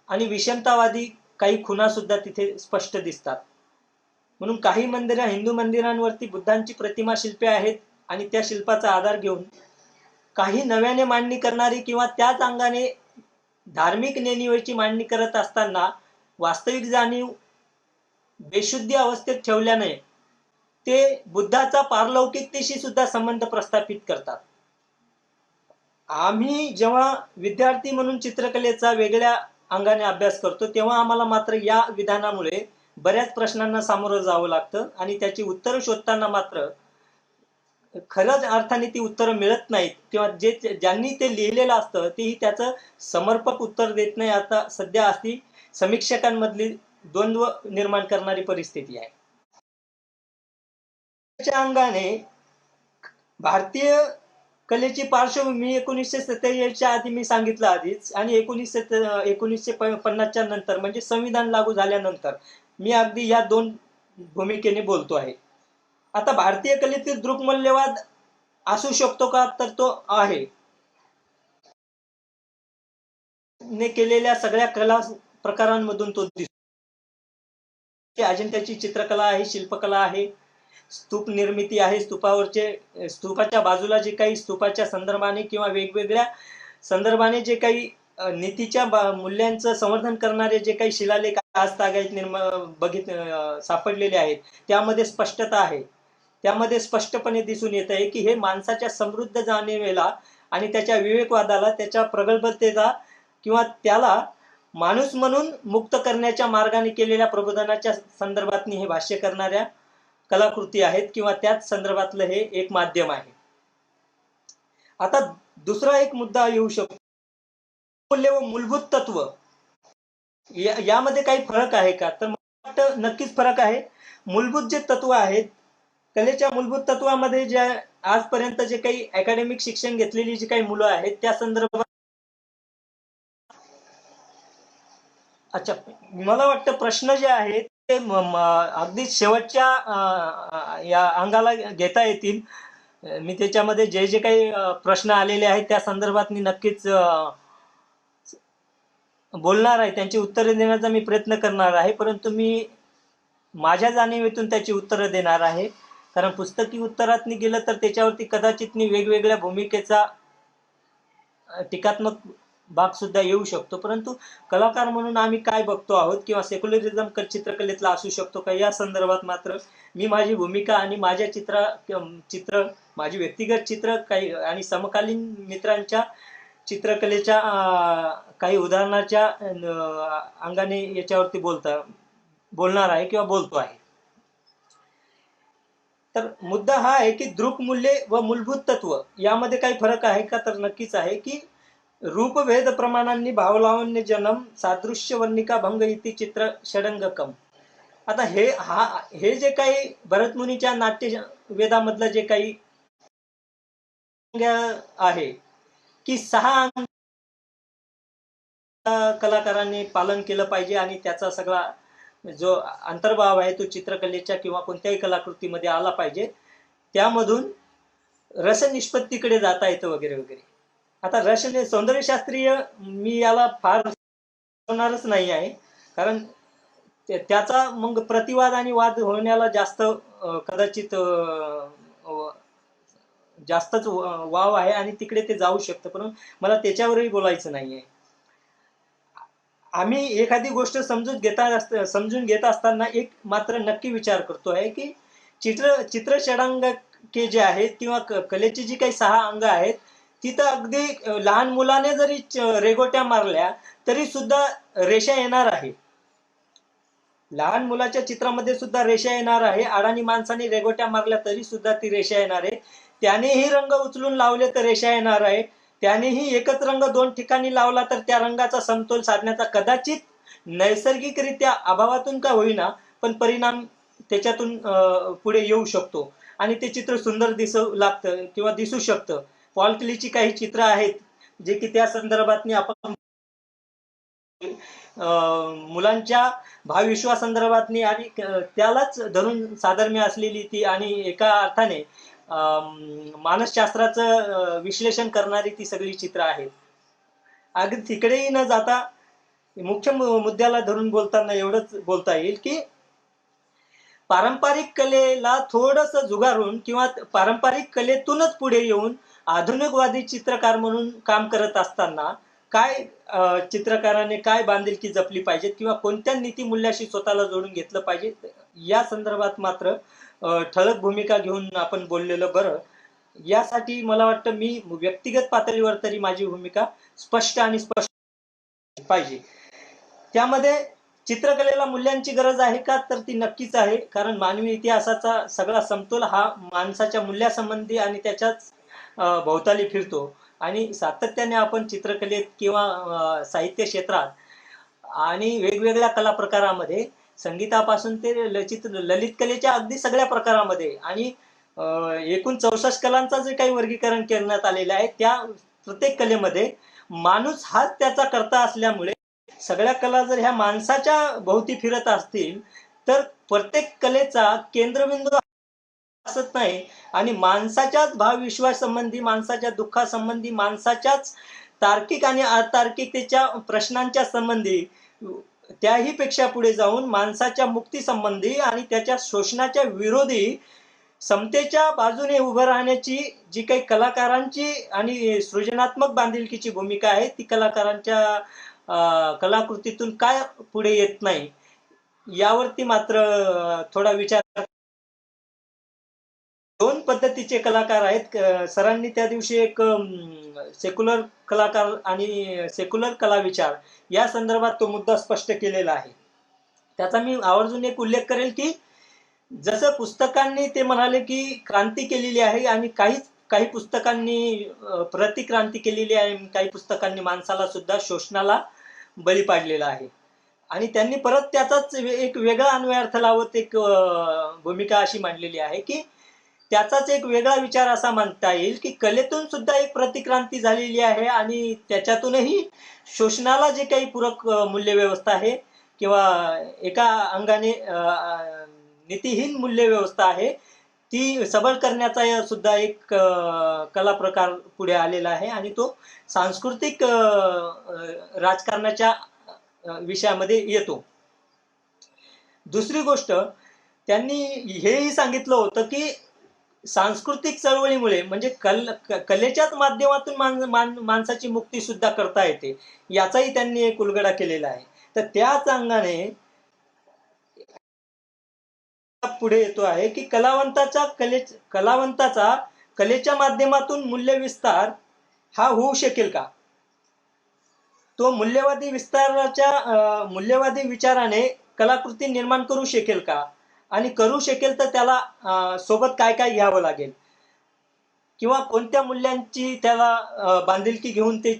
आणि विषमतावादी काही खुणा सुद्धा तिथे स्पष्ट दिसतात. म्हणून काही मंदिरं, हिंदू मंदिरांवरती बुद्धांची प्रतिमा शिल्पे आहेत आणि त्या शिल्पाचा आधार घेऊन काही नव्याने मांडणी करणारी किंवा त्याच अंगाने धार्मिक नेणीवेची मांडणी करत असताना वास्तविक जाणीव बेशुद्धी अवस्थेत ठेवल्याने ते बुद्धाचा पारलौकिकतेशी सुद्धा संबंध प्रस्थापित करतात. आम्ही जेव्हा विद्यार्थी म्हणून चित्रकलेचा वेगळ्या अंगाने अभ्यास करतो तेव्हा आम्हाला मात्र या विधानामुळे बऱ्याच प्रश्नांना सामोरं जावं लागतं आणि त्याची उत्तरं शोधताना मात्र खरंच अर्थाने ती उत्तरं मिळत नाहीत किंवा ज्यांनी ते लिहिलेलं असतं तेही त्याचं समर्पक उत्तर देत नाही. आता सध्या अशी समीक्षकांमधली द्वंद्व निर्माण करणारी परिस्थिती आहे. त्याच्या अंगाने भारतीय कलेची पार्श्वभूमी 1947च्या आधी मी सांगितलं आधीच आणि 1950च्या नंतर म्हणजे संविधान लागू झाल्यानंतर मी अगदी या दोन भूमिकेने बोलतो आहे. आता भारतीय कलेतील दृक्मूल्यवाद असू शकतो का, तर तो आहे. ने केलेल्या सगळ्या कला प्रकारांमधून तो दिसतो. अजिंठ्याची चित्रकला आहे, शिल्पकला आहे, स्तूप निर्मिती आहे, स्तूपाच्या बाजूला जे काही स्तूपाच्या संदर्भाने किंवा वेगवेगळ्या संदर्भाने जे काही नीतीच्या मूल्यांचं संवर्धन करणारे जे काही शिलालेख आज तागायत सापडलेले आहेत, त्यामध्ये स्पष्टता आहे. त्यामध्ये स्पष्टपणे दिसून येत आहे की हे माणसाच्या समृद्ध जाणीवेला आणि त्याच्या विवेकवादाला, त्याच्या प्रगल्भतेला किंवा त्याला माणूस म्हणून मुक्त करण्याच्या मार्गाने केलेल्या प्रबोधनाच्या संदर्भातनी हे भाष्य करणाऱ्या कलाकृती आहेत किंवा त्याच संदर्भातलं हे एक माध्यम आहे. आता दुसरा एक मुद्दा येऊ शकतो, मूल्य व मूलभूत तत्व यामध्ये काही फरक आहे का? तर मला वाटतं नक्कीच फरक आहे. मूलभूत जे तत्व आहेत, कलेच्या मूलभूत तत्वामध्ये ज्या आजपर्यंत जे काही अकॅडमिक शिक्षण घेतलेली जी काही मुलं आहेत त्या संदर्भात अच्छा, मला वाटतं प्रश्न जे आहेत ते अगदी शेवटच्या या अंगाला घेता येतील. मी त्याच्यामध्ये जे जे काही प्रश्न आलेले आहेत त्या संदर्भात मी नक्कीच बोलणार आहे, त्यांची उत्तरे देण्याचा मी प्रयत्न करणार आहे, परंतु मी माझ्या जाणीवेतून त्याची उत्तरं देणार आहे. कारण पुस्तकी उत्तरात गेलं तर त्याच्यावरती कदाचित वेगवेगळ्या भूमिकेचा टीकात्मक भाग सुद्धा येऊ शकतो, परंतु कलाकार म्हणून आम्ही काय बघतो आहोत किंवा सेक्युलरिझम चित्रकलेतला असू शकतो का, या संदर्भात मात्र मी माझी भूमिका आणि माझ्या चित्र माझी व्यक्तिगत चित्र काही आणि समकालीन मित्रांच्या चित्रकलेच्या काही उदाहरणाच्या अंगाने याच्यावरती बोलणार आहे किंवा बोलतो आहे. तर मुद्दा हा आहे की दृक मूल्ये व मूलभूत तत्व यामध्ये काही फरक आहे का? तर नक्कीच आहे की रूपभेद प्रमाणांनी भावलावण्य जन्म सादृश्य वर्णिका भंग इति चित्र षडंगकम. आता हे जे काही भरतमुनीच्या नाट्य वेदामधलं जे काही आहे की 6 अंग कलाकारांनी पालन केलं पाहिजे आणि त्याचा सगळा जो अंतर्भाव आहे तो चित्रकलेच्या किंवा कोणत्याही कलाकृतीमध्ये आला पाहिजे. त्यामधून रसनिष्पत्तीकडे जाता येतं वगैरे वगैरे. आता सौंदर्यशास्त्रीय मी याला फार होणारच नाही आहे, कारण त्याचा मग प्रतिवाद आणि वाद होण्याला कदाचित जास्तच वाव आहे आणि तिकडे ते जाऊ शकतं, परंतु मला त्याच्यावरही बोलायचं नाहीये. आम्ही एखादी गोष्ट समजून घेत असताना एक मात्र नक्की विचार करतो आहे की चित्र षडांगे जे आहेत किंवा कलेची जी काही 6 अंग आहेत तिथं अगदी लहान मुलाने जरी रेघोट्या मारल्या तरी सुद्धा रेषा येणार आहे. लहान मुलाच्या चित्रामध्ये सुद्धा रेषा येणार आहे. अडाणी माणसाने रेघोट्या मारल्या तरी सुद्धा ती रेषा येणार आहे. त्यानेही रंग उचलून लावले तर रेषा येणार आहे. त्यानेही एकच रंग 2 ठिकाणी लावला तर त्या रंगाचा समतोल साधण्याचा कदाचित नैसर्गिकरित्या अभावातून का होईना पण परिणाम त्याच्यातून पुढे येऊ शकतो आणि ते चित्र सुंदर दिसू लागतं किंवा दिसू शकतं. पॉल क्लीची काही चित्र आहेत जे की त्या संदर्भात आपण मुलांच्या भावविश्वासंदर्भात आणि त्यालाच धरून साधर्म्य असलेली ती आणि एका अर्थाने मानसशास्त्राचं विश्लेषण करणारी ती सगळी चित्र आहेत. अगदी तिकडेही न जाता मुख्य मुद्द्याला धरून बोलताना एवढंच बोलता येईल की पारंपरिक कलेला थोडस जुगारून किंवा पारंपरिक कलेतूनच पुढे येऊन आधुनिकवादी चित्रकार म्हणून काम करत असताना काय चित्रकाराने काय बांधिलकी जपली पाहिजे किंवा कोणत्या नीतिमूल्याशी स्वतःला जोडून घेतलं पाहिजे या संदर्भात मात्र ठळक भूमिका घेऊन आपण बोललेलं बरं. यासाठी मला वाटतं मी व्यक्तिगत पातळीवर तरी माझी भूमिका स्पष्ट पाहिजे. त्यामध्ये चित्रकलेला मूल्यांची गरज आहे का? तर ती नक्कीच आहे, कारण मानवी इतिहासाचा सगळा समतोल हा माणसाच्या मूल्यासंबंधी आणि त्याच्याच भोवताली फिरतो आणि सातत्याने आपण चित्रकलेत किंवा साहित्य क्षेत्रात आणि वेगवेगळ्या कला प्रकारामध्ये संगीतापासून ते ललित कलेच्या अगदी सगळ्या प्रकारामध्ये आणि एकूण 64 कलांचा जे काही वर्गीकरण करण्यात आलेलं आहे त्या प्रत्येक कलेमध्ये माणूस हाच त्याचा कर्ता असल्यामुळे सगळ्या कला जर ह्या माणसाच्या भोवती फिरत असतील तर प्रत्येक कलेचा केंद्रबिंदू असत नाही आणि माणसाच्याच भावविश्वाससंबंधी, माणसाच्या दुःखासंबंधी, माणसाच्याच तार्किक आणि अतार्किकतेच्या प्रश्नांच्या संबंधी, त्याही पेक्षा पुढे जाऊन माणसाच्या मुक्ती संबंधी आणि त्याच्या शोषणाच्या विरोधी समतेच्या बाजूने उभं राहण्याची जी काही कलाकारांची आणि सृजनात्मक बांधिलकीची भूमिका आहे ती कलाकारांच्या कलाकृतीतून काय पुढे येत नाही यावरती मात्र थोडा विचार. दोन पद्धतीचे कलाकार आहेत. सरांनी त्या दिवशी एक सेक्युलर कलाकार आणि सेक्युलर कला विचार या संदर्भात तो मुद्दा स्पष्ट केलेला आहे. त्याचा मी आवर्जून एक उल्लेख करेल की जसं पुस्तकांनी ते म्हणाले की क्रांती केलेली आहे आणि काही पुस्तकांनी प्रतिक्रांती केलेली आहे, काही पुस्तकांनी माणसाला सुद्धा शोषणाला बळी पाडलेला आहे. आणि त्यांनी परत त्याचाच एक वेगळा अन्वयार्थ लावत एक भूमिका अशी मांडलेली आहे की त्याचाच एक वेगळा विचार असा मानता येईल की कलेतून सुद्धा एक प्रतिक्रांती झालेली आहे आणि त्याच्यातूनही शोषणाला जे काही पूरक मूल्यव्यवस्था आहे किंवा एका अंगाने नीतिहीन मूल्यव्यवस्था आहे ती सबल करण्याचा सुद्धा एक कला प्रकार पुढे आलेला आहे आणि तो सांस्कृतिक राजकारणाच्या विषयामध्ये येतो. दुसरी गोष्ट त्यांनी हेही सांगितलं होतं की सांस्कृतिक चळवळीमुळे म्हणजे कलेच्याच माध्यमातून माणसाची मुक्ती सुद्धा करता येते याचाही त्यांनी एक उलगडा केलेला आहे. तर त्याच अंगाने पुढे येतो आहे की कलावंताचा कलेच्या माध्यमातून मूल्य विस्तार हा होऊ शकेल का, तो मूल्यवादी विचाराने कलाकृती निर्माण करू शकेल का आणि करू शकेल तर त्याला सोबत काय काय घ्यावं लागेल किंवा कोणत्या मूल्यांची त्याला बांधिलकी घेऊन ते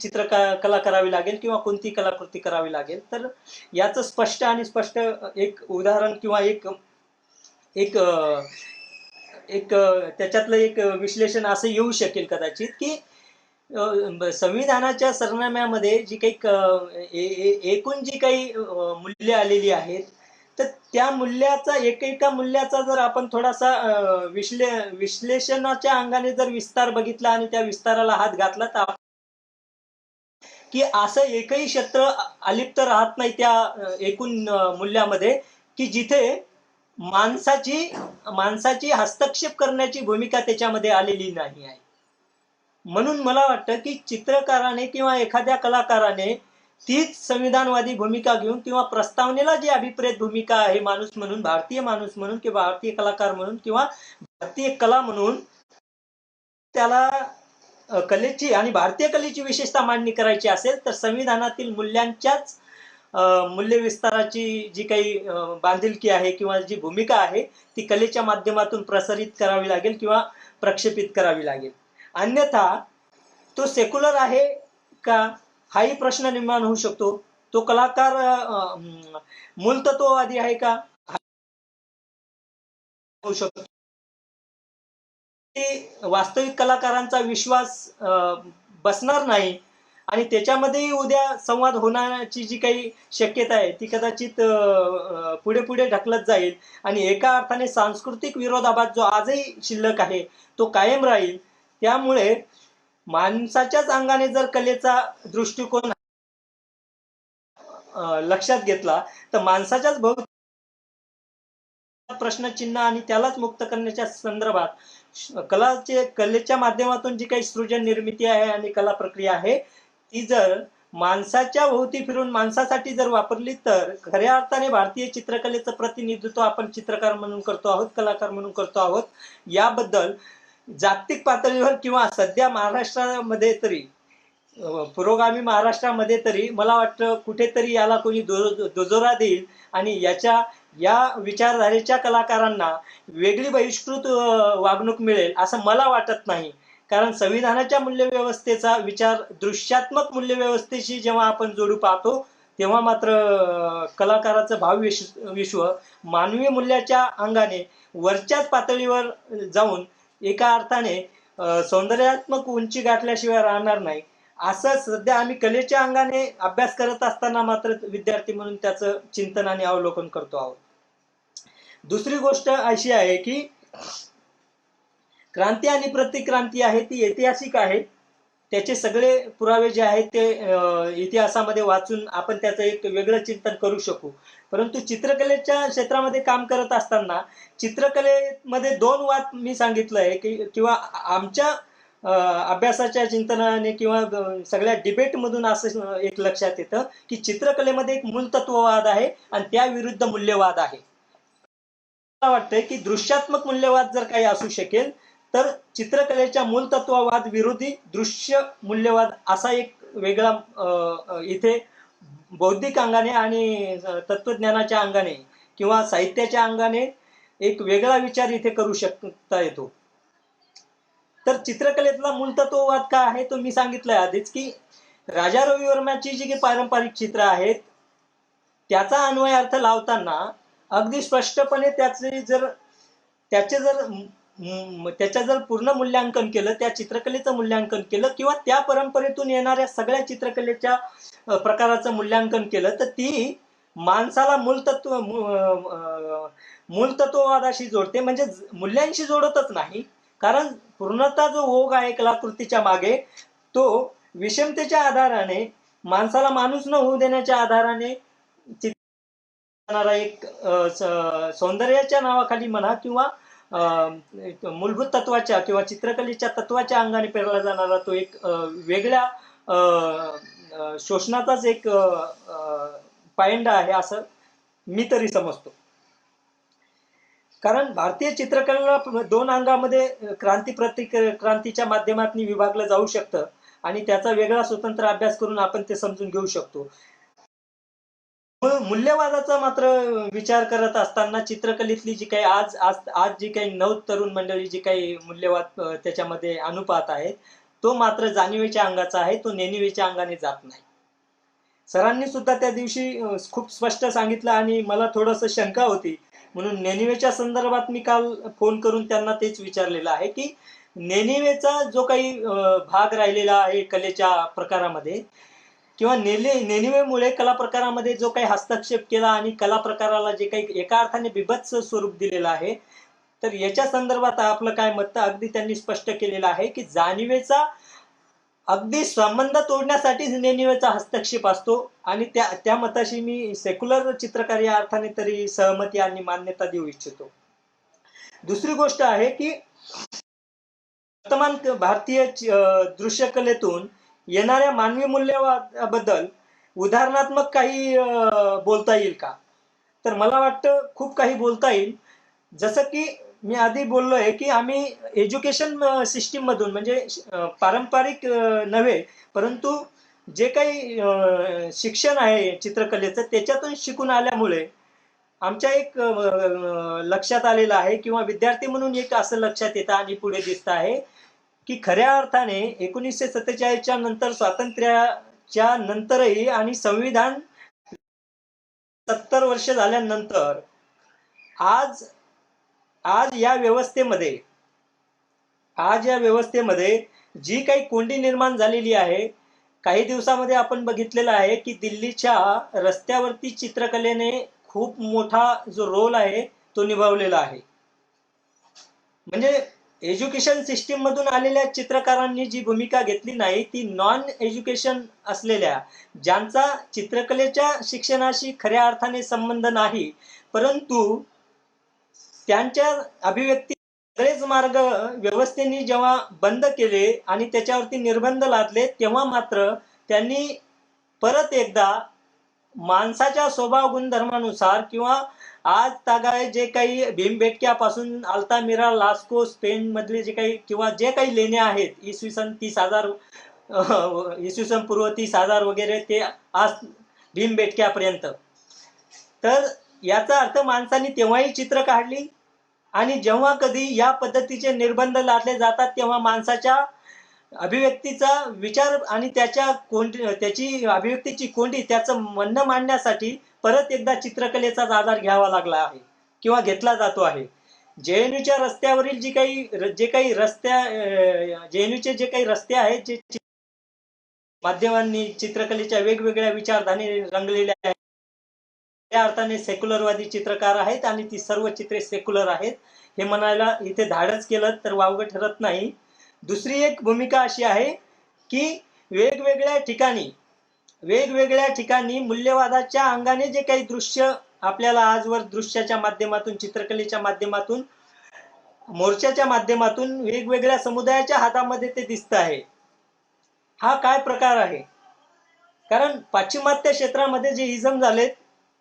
कला करावी लागेल किंवा कोणती कलाकृती करावी लागेल. तर याचं स्पष्ट एक उदाहरण किंवा एक एक एक त्याच्यातलं एक विश्लेषण असं येऊ शकेल कदाचित की संविधानाच्या सरनाम्यामध्ये जी काही एकूण जी काही मूल्य आलेली आहेत तर त्या मूल्याचा एकेका मूल्याचा जर आपण थोडासा विश्लेषणाच्या अंगाने जर विस्तार बघितला आणि त्या विस्ताराला हात घातला तर की असं एकही क्षेत्र अलिप्त राहत नाही त्या एकूण मूल्यामध्ये की जिथे माणसाची हस्तक्षेप करण्याची भूमिका त्याच्यामध्ये आलेली नाही आहे. म्हणून मला वाटतं की चित्रकाराने किंवा एखाद्या कलाकाराने तीच संविधानवादी भूमिका घेऊन किंवा प्रस्तावनेला जी अभिप्रेत भूमिका आहे माणूस म्हणून, भारतीय माणूस म्हणून किंवा भारतीय कलाकार म्हणून किंवा भारतीय कला म्हणून त्याला कलेची आणि भारतीय कलेची विशेषता मांडणी करायची असेल तर संविधानातील मूल्यांच्याच मूल्य विस्ताराची जी काही बांधिलकी आहे किंवा जी भूमिका आहे ती कलेच्या माध्यमातून प्रसारित करावी लागेल किंवा प्रक्षेपित करावी लागेल. अन्यथा तो सेक्युलर आहे का हाही प्रश्न निर्माण होऊ शकतो. तो कलाकार मूलतत्ववादी आहे का होऊ शकतो. वास्तविक कलाकारांचा विश्वास बसणार नाही आणि त्याच्यामध्येही उद्या संवाद होण्याची जी काही शक्यता आहे ती कदाचित पुढे पुढे ढकलत जाईल आणि एका अर्थाने सांस्कृतिक विरोधाभास जो आजही शिल्लक आहे तो कायम राहील. त्यामुळे माणसाच्याच अंगाने जर कलेचा दृष्टिकोन लक्षात घेतला तर माणसाच्याच प्रश्नचिन्ह आणि त्यालाच मुक्त करण्याच्या संदर्भात कलेच्या माध्यमातून जी काही सृजन निर्मिती आहे आणि कला प्रक्रिया आहे ती जर माणसाच्या भोवती फिरून माणसासाठी जर वापरली तर खऱ्या अर्थाने भारतीय चित्रकलेचं प्रतिनिधित्व आपण चित्रकार म्हणून करतो आहोत, कलाकार म्हणून करतो आहोत. याबद्दल जागतिक पातळीवर किंवा सध्या महाराष्ट्रामध्ये तरी पुरोगामी महाराष्ट्रामध्ये तरी मला वाटतं कुठेतरी याला कोणी दुजोरा देईल आणि या विचारधारेच्या कलाकारांना वेगळी बहिष्कृत वागणूक मिळेल असं मला वाटत नाही. कारण संविधानाच्या मूल्यव्यवस्थेचा विचार दृश्यात्मक मूल्यव्यवस्थेशी जेव्हा आपण जोडू पाहतो तेव्हा मात्र कलाकाराचं भावविश्व मानवी मूल्याच्या अंगाने वरच्याच पातळीवर जाऊन एका अर्थाने सौंदर्यात्मक उंची गाठल्याशिवाय राहणार नाही. असं सध्या आम्ही कलेच्या अंगाने अभ्यास करत असताना मात्र विद्यार्थी म्हणून त्याचं चिंतन आणि अवलोकन करतो आहोत. दुसरी गोष्ट अशी आहे की क्रांती आणि प्रतिक्रांती आहे ती ऐतिहासिक आहे. त्याचे सगळे पुरावे जे आहेत ते इतिहासामध्ये वाचून आपण त्याचं एक वेगळं चिंतन करू शकू. परंतु चित्रकलेच्या क्षेत्रामध्ये काम करत असताना चित्रकलेमध्ये दोन वाद मी सांगितलं आहे की किंवा आमच्या अभ्यासाच्या चिंतनाने किंवा सगळ्या डिबेटमधून असं एक लक्षात येतं की चित्रकलेमध्ये एक मूलतत्ववाद आहे आणि त्या विरुद्ध मूल्यवाद आहे. मला वाटतंय की दृश्यात्मक मूल्यवाद जर काही असू शकेल तर चित्रकलेच्या मूलतत्ववाद विरोधी दृश्य मूल्यवाद असा एक वेगळा इथे बौद्धिक अंगाने आणि तत्वज्ञानाच्या अंगाने किंवा साहित्याच्या अंगाने एक वेगळा विचार इथे करू शकता येतो. तर चित्रकलेतला मूलतत्ववाद काय आहे तो मी सांगितलंय आधीच की राजा रवी वर्माची जी काही पारंपरिक चित्र आहेत त्याचा अन्वय अर्थ लावताना अगदी स्पष्टपणे त्याच्या जर पूर्ण मूल्यांकन केलं, त्या चित्रकलेचं मूल्यांकन केलं किंवा त्या परंपरेतून येणाऱ्या सगळ्या चित्रकलेच्या प्रकाराचं मूल्यांकन केलं तर ती माणसाला मूलतत्ववादाशी जोडते, म्हणजे मूल्यांशी जोडतच नाही. कारण पूर्णतः जो ओघ आहे कलाकृतीच्या मागे तो विषमतेच्या आधाराने माणसाला माणूस न होऊ देण्याच्या आधाराने एक सौंदर्याच्या नावाखाली म्हणा किंवा मूलभूत तत्वाच्या किंवा चित्रकलेच्या तत्वाच्या अंगाने पेरला जाणारा तो एक वेगळ्या शोषणाचाच एक पायंडा आहे असं मी तरी समजतो. कारण भारतीय चित्रकलेला दोन अंगामध्ये क्रांतीच्या माध्यमातून विभागलं जाऊ शकतं आणि त्याचा वेगळा स्वतंत्र अभ्यास करून आपण ते समजून घेऊ शकतो. मूल्यवादाचा मात्र विचार करत असताना चित्रकलेतली जी काही आज जी काही नव तरुण मंडळी जी काही मूल्यवाद त्याच्यामध्ये अनुपात आहेत तो मात्र जाणीवेच्या अंगाचा आहे, तो नेणिवेच्या अंगाने जात नाही. सरांनी सुद्धा त्या दिवशी खूप स्पष्ट सांगितलं आणि मला थोडंसं शंका होती म्हणून नेणिवेच्या संदर्भात मी काल फोन करून त्यांना तेच विचारलेलं आहे की नेणिवेचा जो काही भाग राहिलेला आहे कलेच्या प्रकारामध्ये किंवा नेणिवेमुळे कला प्रकारामध्ये जो काही हस्तक्षेप केला आणि कला प्रकाराला जे काही एका अर्थाने बिभत्स स्वरूप दिलेलं आहे तर याच्या संदर्भात आपलं काय मत अगदी त्यांनी स्पष्ट केलेलं आहे की जाणीवेचा अगदी संबंध तोडण्यासाठी नेणिवेचा हस्तक्षेप असतो आणि त्या मताशी मी सेक्युलर चित्रकार या अर्थाने तरी सहमती आणि मान्यता देऊ इच्छितो. दुसरी गोष्ट आहे की वर्तमान भारतीय दृश्यकलेतून येणाऱ्या मानवी मूल्यवादाबद्दल उदाहरणात्मक काही बोलता येईल का? तर मला वाटतं खूप काही बोलता येईल. जसं की मी आधी बोललो आहे की आम्ही एज्युकेशन सिस्टीम मधून म्हणजे पारंपरिक नव्हे परंतु जे काही शिक्षण आहे चित्रकलेचं त्याच्यातून शिकून आल्यामुळे आमच्या एक लक्षात आलेलं आहे किंवा विद्यार्थी म्हणून एक असं लक्षात येतं आणि पुढे दिसत आहे की खऱ्या अर्थाने 1947च्या नंतर स्वातंत्र्याच्या नंतरही आणि संविधान 70 वर्ष झाल्यानंतर आज या व्यवस्थेमध्ये जी काही कोंडी निर्माण झालेली आहे, काही दिवसामध्ये आपण बघितलेलं आहे की दिल्लीच्या रस्त्यावरती चित्रकलेने खूप मोठा जो रोल आहे तो निभावलेला आहे. म्हणजे एज्युकेशन सिस्टीम मधून आलेल्या चित्रकारांनी जी भूमिका घेतली नाही ती नॉन एज्युकेशन असलेल्या ज्यांचा चित्रकलेच्या शिक्षणाशी खऱ्या अर्थाने संबंध नाही परंतु त्यांच्या अभिव्यक्ती सगळेच मार्ग व्यवस्थेने जेव्हा बंद केले आणि त्याच्यावरती निर्बंध लादले तेव्हा मात्र त्यांनी परत एकदा माणसाच्या स्वभाव गुणधर्मानुसार किंवा आज तागाय जे काही भीमबेटक्यापासून अल्तामिरा लास्को स्पेन मधले जे काही किंवा जे काही लेणे आहेत इसवी सन 30,000 इसवी सन पूर्व 30,000 वगैरे ते आज भीमबेटक्यापर्यंत. तर याचा अर्थ माणसाने तेव्हाही चित्र काढली आणि जेव्हा कधी या पद्धतीचे निर्बंध लादले जातात तेव्हा माणसाच्या अभिव्यक्तीचा विचार आणि त्याची अभिव्यक्तीची कोंडी त्याचं म्हणणं मांडण्यासाठी परत एकदा चित्रकलेचाच आधार घ्यावा लागला आहे किंवा घेतला जातो आहे. जेएनयूच्या रस्त्यावरील जेएनयूचे जे काही रस्ते आहेत जे माध्यमांनी चित्रकलेच्या वेगवेगळ्या विचारधाने रंगलेल्या आहेत त्या अर्थाने सेक्युलरवादी चित्रकार आहेत आणि ती सर्व चित्रे सेक्युलर आहेत हे म्हणायला इथे धाडस केलं तर वावगं ठरत नाही. दुसरी एक भूमिका अशी आहे की वेगवेगळ्या ठिकाणी मूल्यवादाच्या अंगाने जे काही दृश्य आपल्याला आजवर दृश्याच्या माध्यमातून, चित्रकलेच्या माध्यमातून, मोर्चाच्या माध्यमातून वेगवेगळ्या समुदायाच्या हातामध्ये ते दिसत आहे. हा काय प्रकार आहे? कारण पाश्चिमात्य क्षेत्रामध्ये जे इझम झाले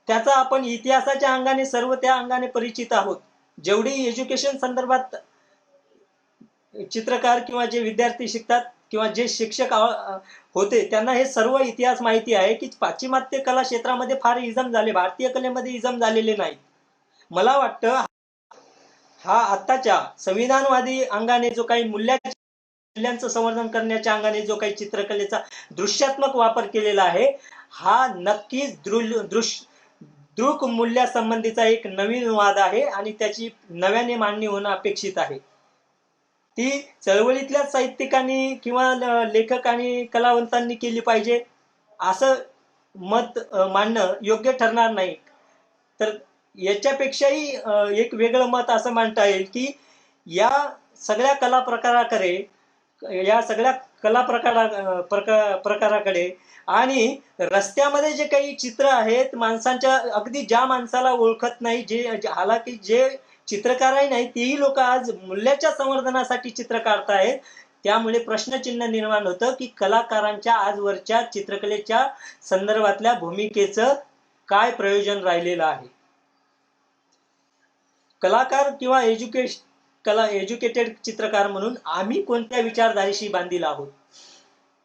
त्याचा आपण इतिहासाच्या अंगाने सर्व त्या अंगाने परिचित आहोत. जेवढी एज्युकेशन संदर्भात चित्रकार किंवा जे विद्यार्थी शिकतात किंवा जे शिक्षक होते त्यांना हे सर्व इतिहास माहिती आहे की पाश्चिमात्य कला क्षेत्रामध्ये फार इझम झाले, भारतीय कलेमध्ये इझम झालेले नाही. मला वाटतं हा आत्ताच्या संविधानवादी अंगाने जो काही मूल्यांचं संवर्धन करण्याच्या अंगाने जो काही चित्रकलेचा दृश्यात्मक वापर केलेला आहे, हा नक्कीच दृक मूल्यासंबंधीचा एक नवीन वाद आहे आणि त्याची नव्याने मांडणी होणं अपेक्षित आहे. ती चळवळीतल्या साहित्यिकांनी किंवा लेखकांनी, कलावंतांनी केली पाहिजे असं मत मांडणं योग्य ठरणार नाही. तर याच्यापेक्षाही एक वेगळं मत असं मांडता येईल की या सगळ्या कला प्रकाराकडे आणि रस्त्यामध्ये जे काही चित्र आहेत माणसांच्या, अगदी ज्या माणसाला ओळखत नाही, हालाकी जे चित्रकारही नाही, तेही लोक आज मूल्याच्या संवर्धनासाठी चित्र काढतायत. त्यामुळे प्रश्नचिन्ह निर्माण होतं की कलाकारांच्या आजवरच्या चित्रकलेच्या संदर्भातल्या भूमिकेचं काय प्रयोजन राहिलेलं आहे. कलाकार किंवा एज्युकेटेड चित्रकार म्हणून आम्ही कोणत्या विचारधारेशी बांधील आहोत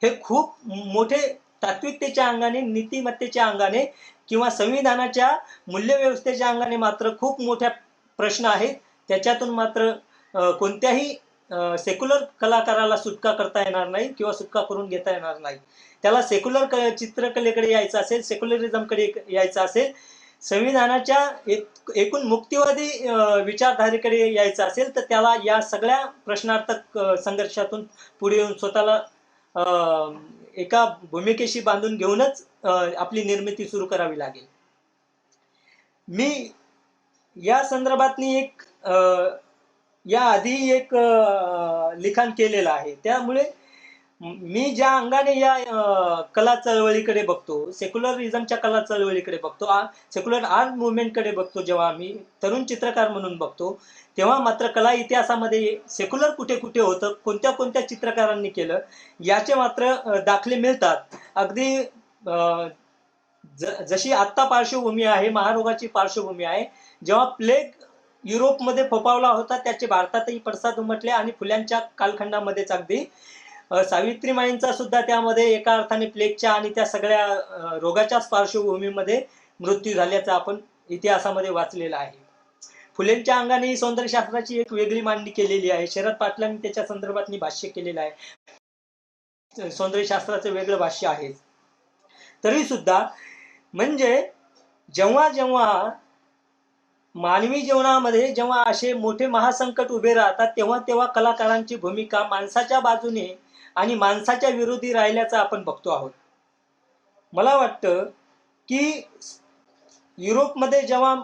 हे खूप मोठे तात्विकतेच्या अंगाने, नीतिमत्तेच्या अंगाने किंवा संविधानाच्या मूल्यव्यवस्थेच्या अंगाने मात्र खूप मोठ्या प्रश्न आहेत. त्याच्यातून मात्र कोणत्याही सेक्युलर कलाकाराला सुटका करता येणार नाही किंवा सुटका करून घेता येणार नाही. त्याला सेक्युलर चित्रकलेकडे यायचं असेल, सेक्युलरिझमकडे यायचं असेल, संविधानाच्या एकूण मुक्तिवादी विचारधारेकडे यायचं असेल तर त्याला या सगळ्या प्रश्नार्थक संघर्षातून पुढे येऊन स्वतःला एका भूमिकेशी बांधून घेऊनच आपली निर्मिती सुरू करावी लागेल. मी या संदर्भातनी याआधी एक लिखाण केलेलं आहे. त्यामुळे मी ज्या अंगाने या कला चळवळीकडे बघतो, सेक्युलरिझमच्या कला चळवळीकडे बघतो, सेक्युलर आर्ट मुवमेंटकडे बघतो, जेव्हा मी तरुण चित्रकार म्हणून बघतो, तेव्हा मात्र कला इतिहासामध्ये सेक्युलर कुठे कुठे होतं, कोणत्या कोणत्या चित्रकारांनी केलं याचे मात्र दाखले मिळतात. अगदी जशी आत्ता पार्श्वभूमी आहे, महारोगाची पार्श्वभूमी आहे, जेव्हा प्लेग युरोपमध्ये फोफावला होता त्याचे भारतातही पडसाद उमटले आणि फुल्यांच्या कालखंडामध्येच अगदी सावित्रीमाईंचा सुद्धा त्यामध्ये एका अर्थाने प्लेगच्या आणि त्या सगळ्या रोगाच्याच पार्श्वभूमीमध्ये मृत्यू झाल्याचा आपण इतिहासामध्ये वाचलेला आहे. फुलेंच्या अंगाने ही सौंदर्यशास्त्राची एक वेगळी मांडणी केलेली आहे. शरद पाटलांनी त्याच्या संदर्भात भाष्य केलेलं आहे. सौंदर्यशास्त्राचं वेगळं भाष्य आहे. तरी सुद्धा म्हणजे जेव्हा जेव्हा मानवी जीवनामध्ये जेव्हा असे मोठे महासंकट उभे राहतात तेव्हा तेव्हा कलाकारांची भूमिका माणसाच्या बाजूने आणि माणसाच्या विरोधी राहिल्याचं आपण बघतो आहोत. मला वाटतं की युरोपमध्ये जेव्हा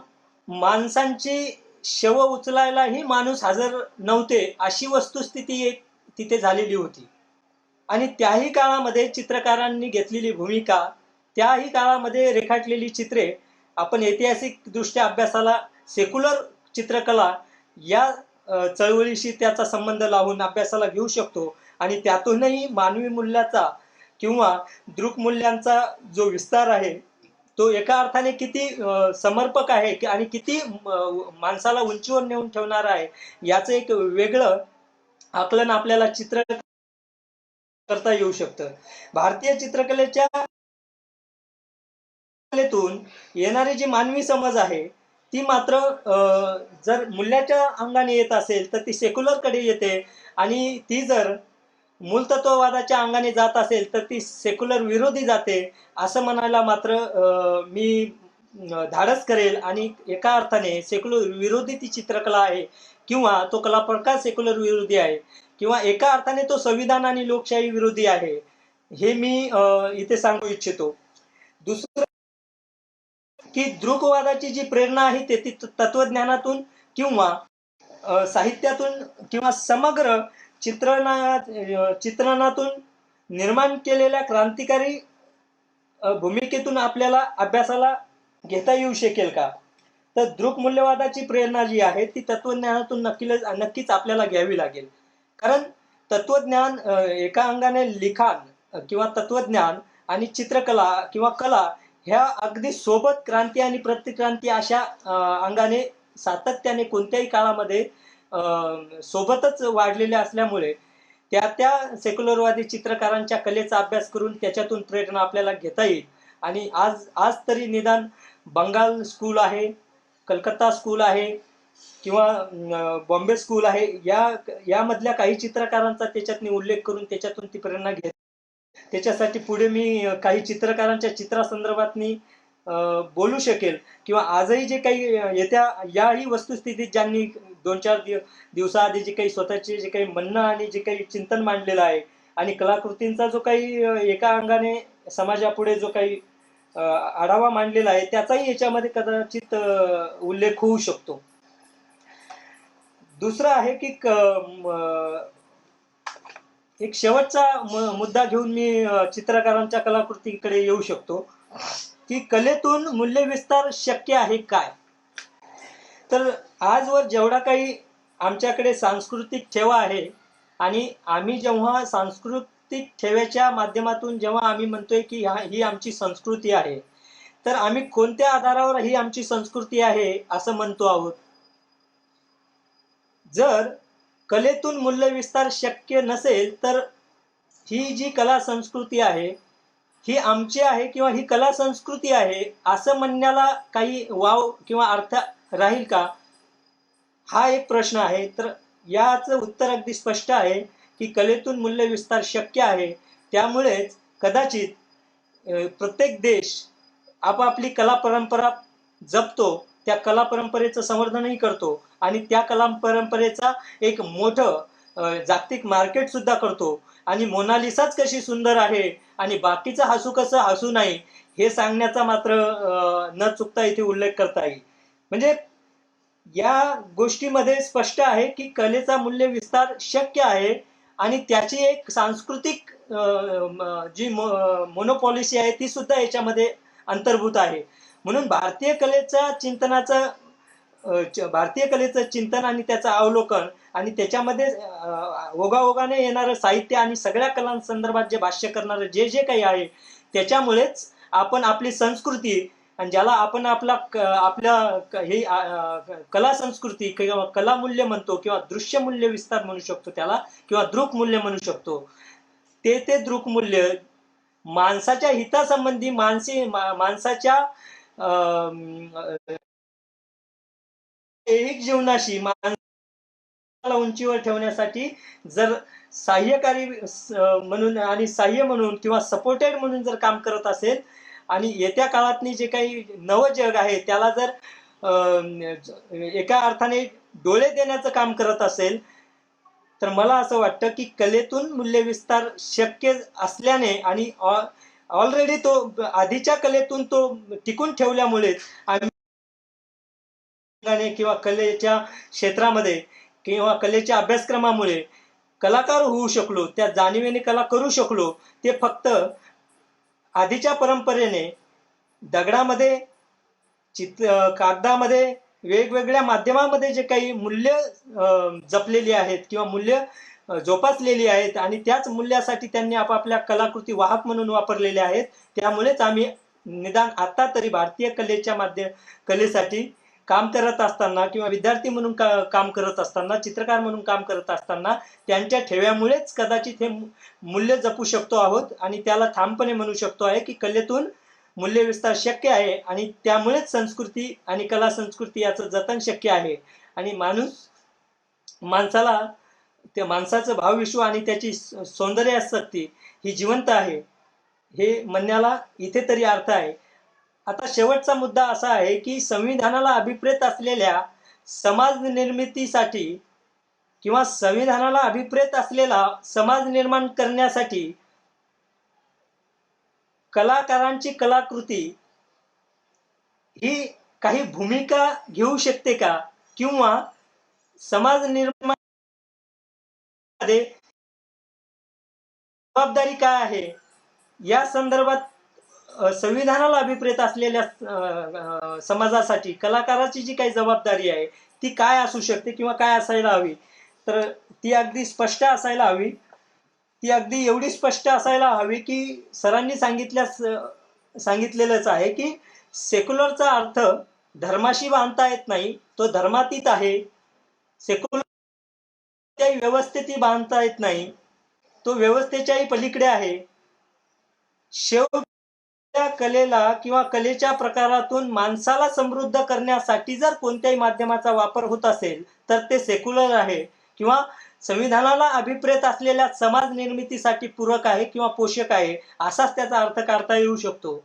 माणसांची शव उचलायलाही माणूस हजर नव्हते अशी वस्तुस्थिती एक तिथे झालेली होती आणि त्याही काळामध्ये चित्रकारांनी घेतलेली भूमिका, त्याही काळामध्ये रेखाटलेली चित्रे आपण ऐतिहासिक दृष्ट्या अभ्यासाला, सेक्युलर चित्रकला या चळवळीशी त्याचा संबंध लावून अभ्यासाला घेऊ शकतो आणि त्यातूनही मानवी मूल्याचा किंवा दृक्मूल्यांचा जो विस्तार आहे तो एका अर्थाने किती समर्पक आहे आणि किती माणसाला उंचीवर नेऊन ठेवणार आहे याचं एक वेगळं आकलन आपल्याला चित्र करता येऊ शकतं. भारतीय चित्रकलेच्या येणारी जी मानवी समज आहे ती मात्र जर मूल्याच्या अंगाने येत असेल तर ती सेक्युलर कडे येते आणि ती जर मूलतत्ववादाच्या अंगाने जात असेल तर ती सेक्युलर विरोधी जाते असं म्हणायला मात्र मी धाडस करेल. आणि एका अर्थाने सेक्युलर विरोधी ती चित्रकला आहे किंवा तो कला प्रकार सेक्युलर विरोधी आहे किंवा एका अर्थाने तो संविधान आणि लोकशाही विरोधी आहे हे मी इथे सांगू इच्छितो. दुसरं की दृक्वादाची जी प्रेरणा आहे ते तत्वज्ञानातून किंवा साहित्यातून किंवा समग्र चित्रणातून निर्माण केलेल्या क्रांतिकारी भूमिकेतून आपल्याला अभ्यासाला घेता येऊ शकेल का? तर दृक्मूल्यवादाची प्रेरणा जी आहे ती तत्वज्ञानातून नक्कीच आपल्याला घ्यावी लागेल. कारण तत्वज्ञान एका अंगाने लिखाण किंवा तत्वज्ञान आणि चित्रकला किंवा कला ह्या अगदी सोबत क्रांती आणि प्रतिक्रांती अशा अंगाने सातत्याने कोणत्याही काळामध्ये सोबतच वाढलेल्या असल्यामुळे त्या त्या सेक्युलरवादी चित्रकारांच्या कलेचा अभ्यास करून त्याच्यातून प्रेरणा आपल्याला घेता येईल. आणि आज आज तरी निदान बंगाल स्कूल आहे, कलकत्ता स्कूल आहे किंवा बॉम्बे स्कूल आहे, यामधल्या काही चित्रकारांचा त्याच्यातनी उल्लेख करून त्याच्यातून ती प्रेरणा घेत. त्याच्यासाठी पुढे मी काही चित्रकारांच्या चित्रासंदर्भातनी बोलू शकेल किंवा आजही जे काही येत्या याही वस्तुस्थितीत ज्यांनी 2-4 दिवसाआधी जे काही स्वतःचे जे काही म्हणणं आणि जे काही चिंतन मांडलेलं आहे आणि कलाकृतींचा जो काही एका अंगाने समाजापुढे जो काही आढावा मांडलेला आहे त्याचाही याच्यामध्ये कदाचित उल्लेख होऊ शकतो. दुसरं आहे की एक शेवटचा मुद्दा घेऊन मी चित्रकारांच्या कलाकृतीकडे येऊ शकतो की कलेतून मूल्यविस्तार शक्य आहे काय? तर आजवर जेवढा काही आमच्याकडे सांस्कृतिक ठेवा आहे आणि आम्ही जेव्हा सांस्कृतिक ठेव्याच्या माध्यमातून जेव्हा आम्ही म्हणतोय की ही आमची संस्कृती आहे, तर आम्ही कोणत्या आधारावर ही आमची संस्कृती आहे असं म्हणतो आहोत? जर कलेतून मूल्यविस्तार शक्य नसेल तर ही जी कला संस्कृती आहे ही आमची आहे किंवा ही कला संस्कृती आहे असं म्हणण्याला काही वाव किंवा अर्थ राहील का? हा एक प्रश्न आहे. तर याचं उत्तर अगदी स्पष्ट आहे की कलेतून मूल्यविस्तार शक्य आहे. त्यामुळेच कदाचित प्रत्येक देश आपापली कला परंपरा जपतो, त्या कला परंपरेचं संवर्धनही करतो आणि त्या कला परंपरेचा एक मोठं जागतिक मार्केट सुद्धा करतो. आणि मोनालिसाच कशी सुंदर आहे आणि बाकीचं हसू कसं हसू नाही हे सांगण्याचा मात्र न चुकता इथे उल्लेख करता येईल. म्हणजे या गोष्टीमध्ये स्पष्ट आहे की कलेचा मूल्य विस्तार शक्य आहे आणि त्याची एक सांस्कृतिक जी मोनोपॉलिसी आहे ती सुद्धा याच्यामध्ये अंतर्भूत आहे. म्हणून भारतीय कलेचं चिंतन आणि त्याचं अवलोकन आणि त्याच्यामध्ये ओघाओघाने येणारं साहित्य आणि सगळ्या कलांसंदर्भात जे भाष्य करणारं जे जे काही आहे त्याच्यामुळेच आपण आपली संस्कृती आणि ज्याला आपण आपल्या ही कला संस्कृती किंवा कला मूल्य म्हणतो किंवा दृश्य मूल्य विस्तार म्हणू शकतो त्याला किंवा दृक मूल्य म्हणू शकतो. ते दृक मूल्य माणसाच्या हितासंबंधी माणसाच्या ऐहिक जीवनाशी माणसाला उंचीवर ठेवण्यासाठी जर सहाय्यकारी म्हणून आणि सहाय्य म्हणून किंवा सपोर्टेड म्हणून जर काम करत असेल आणि येत्या काळातनी जे काही नवं जग आहे त्याला जर एका अर्थाने डोळे देण्याचं काम करत असेल तर मला असं वाटतं की कलेतून मूल्यविस्तार शक्य असल्याने आणि ऑलरेडी तो आधीच्या कलेतून तो टिकून ठेवल्यामुळे आम्ही किंवा कलेच्या क्षेत्रामध्ये किंवा कलेच्या अभ्यासक्रमामुळे कलाकार होऊ शकलो, त्या जाणीवेने कला करू शकलो. ते फक्त आधीच्या परंपरेने दगडामध्ये कागदामध्ये वेगवेगळ्या माध्यमामध्ये जे काही मूल्य जपलेली आहेत किंवा मूल्य जोपासलेली आहेत आणि त्याच मूल्यासाठी त्यांनी आपापल्या कलाकृती वाहक म्हणून वापरलेल्या आहेत. त्यामुळेच आम्ही निदान आता तरी भारतीय कलेसाठी काम करत असताना किंवा विद्यार्थी म्हणून काम करत असताना, चित्रकार म्हणून काम करत असताना त्यांच्या ठेव्यामुळेच कदाचित हे मूल्य जपू शकतो आहोत आणि त्याला ठामपणे म्हणू शकतो आहे की कलेतून मूल्यविस्तार शक्य आहे आणि त्यामुळेच संस्कृती आणि कला संस्कृती याचं जतन शक्य आहे. आणि माणसाला त्या माणसाचं भावविश्व आणि त्याची सौंदर्यासक्ती ही जिवंत आहे हे म्हणण्याला इथे तरी अर्थ आहे. आता शेवटचा मुद्दा असा आहे की संविधानाला अभिप्रेत असलेल्या समाज निर्मितीसाठी किंवा संविधानाला अभिप्रेत असलेला समाज निर्माण करण्यासाठी कलाकारांची कलाकृती ही काही भूमिका घेऊ शकते का किंवा समाज निर्माण जबाबदारी काय आहे या संदर्भात संविधानाला अभिप्रेत असलेल्या समाजासाठी कलाकाराची जी काही जबाबदारी आहे ती काय असू शकते किंवा काय असायला हवी, तर ती अगदी स्पष्ट असायला हवी. ती अगदी एवढी स्पष्ट असायला हवी की सरांनी सांगितलेलंच आहे की सेक्युलरचा अर्थ धर्माशी बांधता येत नाही, तो धर्मातीत आहे. सेक्युलर व्यवस्थेतही बांधता येत नाही, तो व्यवस्थेच्याही पलीकडे आहे. शेवटी त्या कलेला किंवा कलेच्या प्रकारातून माणसाला समृद्ध करण्यासाठी जर कोणत्याही माध्यमाचा वापर होत असेल तर ते सेक्युलर आहे किंवा संविधानाला अभिप्रेत असलेल्या समाज निर्मितीसाठी पूरक आहे किंवा पोषक आहे, असाच त्याचा अर्थ काढता येऊ शकतो.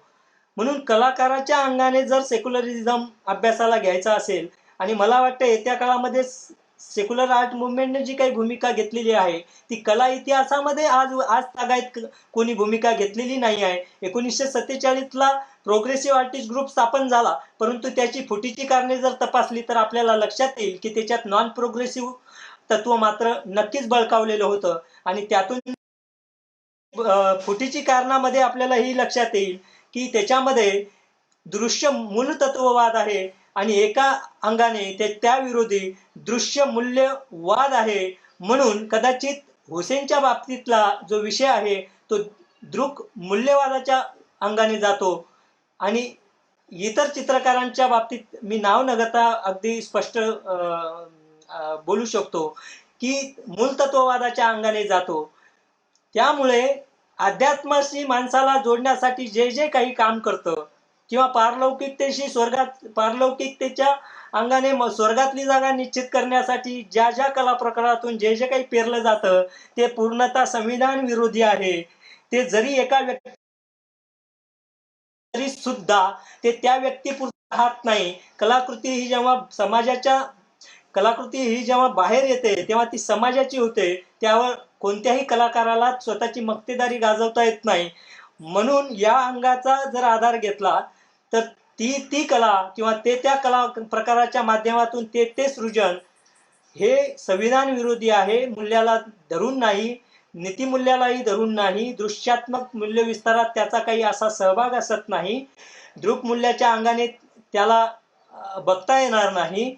म्हणून कलाकाराच्या अंगाने जर सेक्युलरिझम अभ्यासाला घ्यायचा असेल, आणि मला वाटतं येत्या काळामध्ये सेक्युलर आर्ट मुवमेंटने जी काही भूमिका घेतलेली आहे ती कला इतिहासामध्ये आज तागायत कोणी भूमिका घेतलेली नाही आहे. 1947ला प्रोग्रेसिव्ह आर्टिस्ट ग्रुप स्थापन झाला, परंतु त्याची फुटीची कारणे जर तपासली तर आपल्याला लक्षात येईल की त्याच्यात नॉन प्रोग्रेसिव्ह तत्व मात्र नक्कीच बळकावलेलं होतं. आणि त्यातून फुटीची कारणामध्ये आपल्याला ही लक्षात येईल की त्याच्यामध्ये दृश्य मूलतत्ववाद आहे आणि एका अंगाने त्या विरोधी दृश्य मूल्यवाद आहे. म्हणून कदाचित हुसेनच्या बाबतीतला जो विषय आहे तो दृक मूल्यवादाच्या अंगाने जातो आणि इतर चित्रकारांच्या बाबतीत मी नाव न घेता अगदी स्पष्ट बोलू शकतो की मूलतत्ववादाच्या अंगाने जातो. त्यामुळे अध्यात्माशी माणसाला जोडण्यासाठी जे जे काही काम करतं किंवा पारलौकिकतेच्या अंगाने स्वर्गातली जागा निश्चित करण्यासाठी ज्या ज्या कला प्रकारातून जे जे काही पेरलं जातं ते पूर्णतः संविधान विरोधी आहे. ते जरी एका व्यक्ती तरी सुद्धा ते त्या व्यक्तीपुरतं राहत नाही. कलाकृती ही जेव्हा बाहेर येते तेव्हा ती समाजाची होते. त्यावर कोणत्याही कलाकाराला स्वतःची मक्तेदारी गाजवता येत नाही. म्हणून या अंगाचा जर आधार घेतला तर ती कला किंवा त्या कला प्रकाराच्या माध्यमातून ते सृजन हे संविधान विरोधी आहे. मूल्याला धरून नाही, नीतिमूल्यालाही धरून नाही, दृश्यात्मक मूल्य विस्तारात त्याचा काही असा सहभाग असत नाही, दृक मूल्याच्या अंगाने त्याला बघता येणार नाही.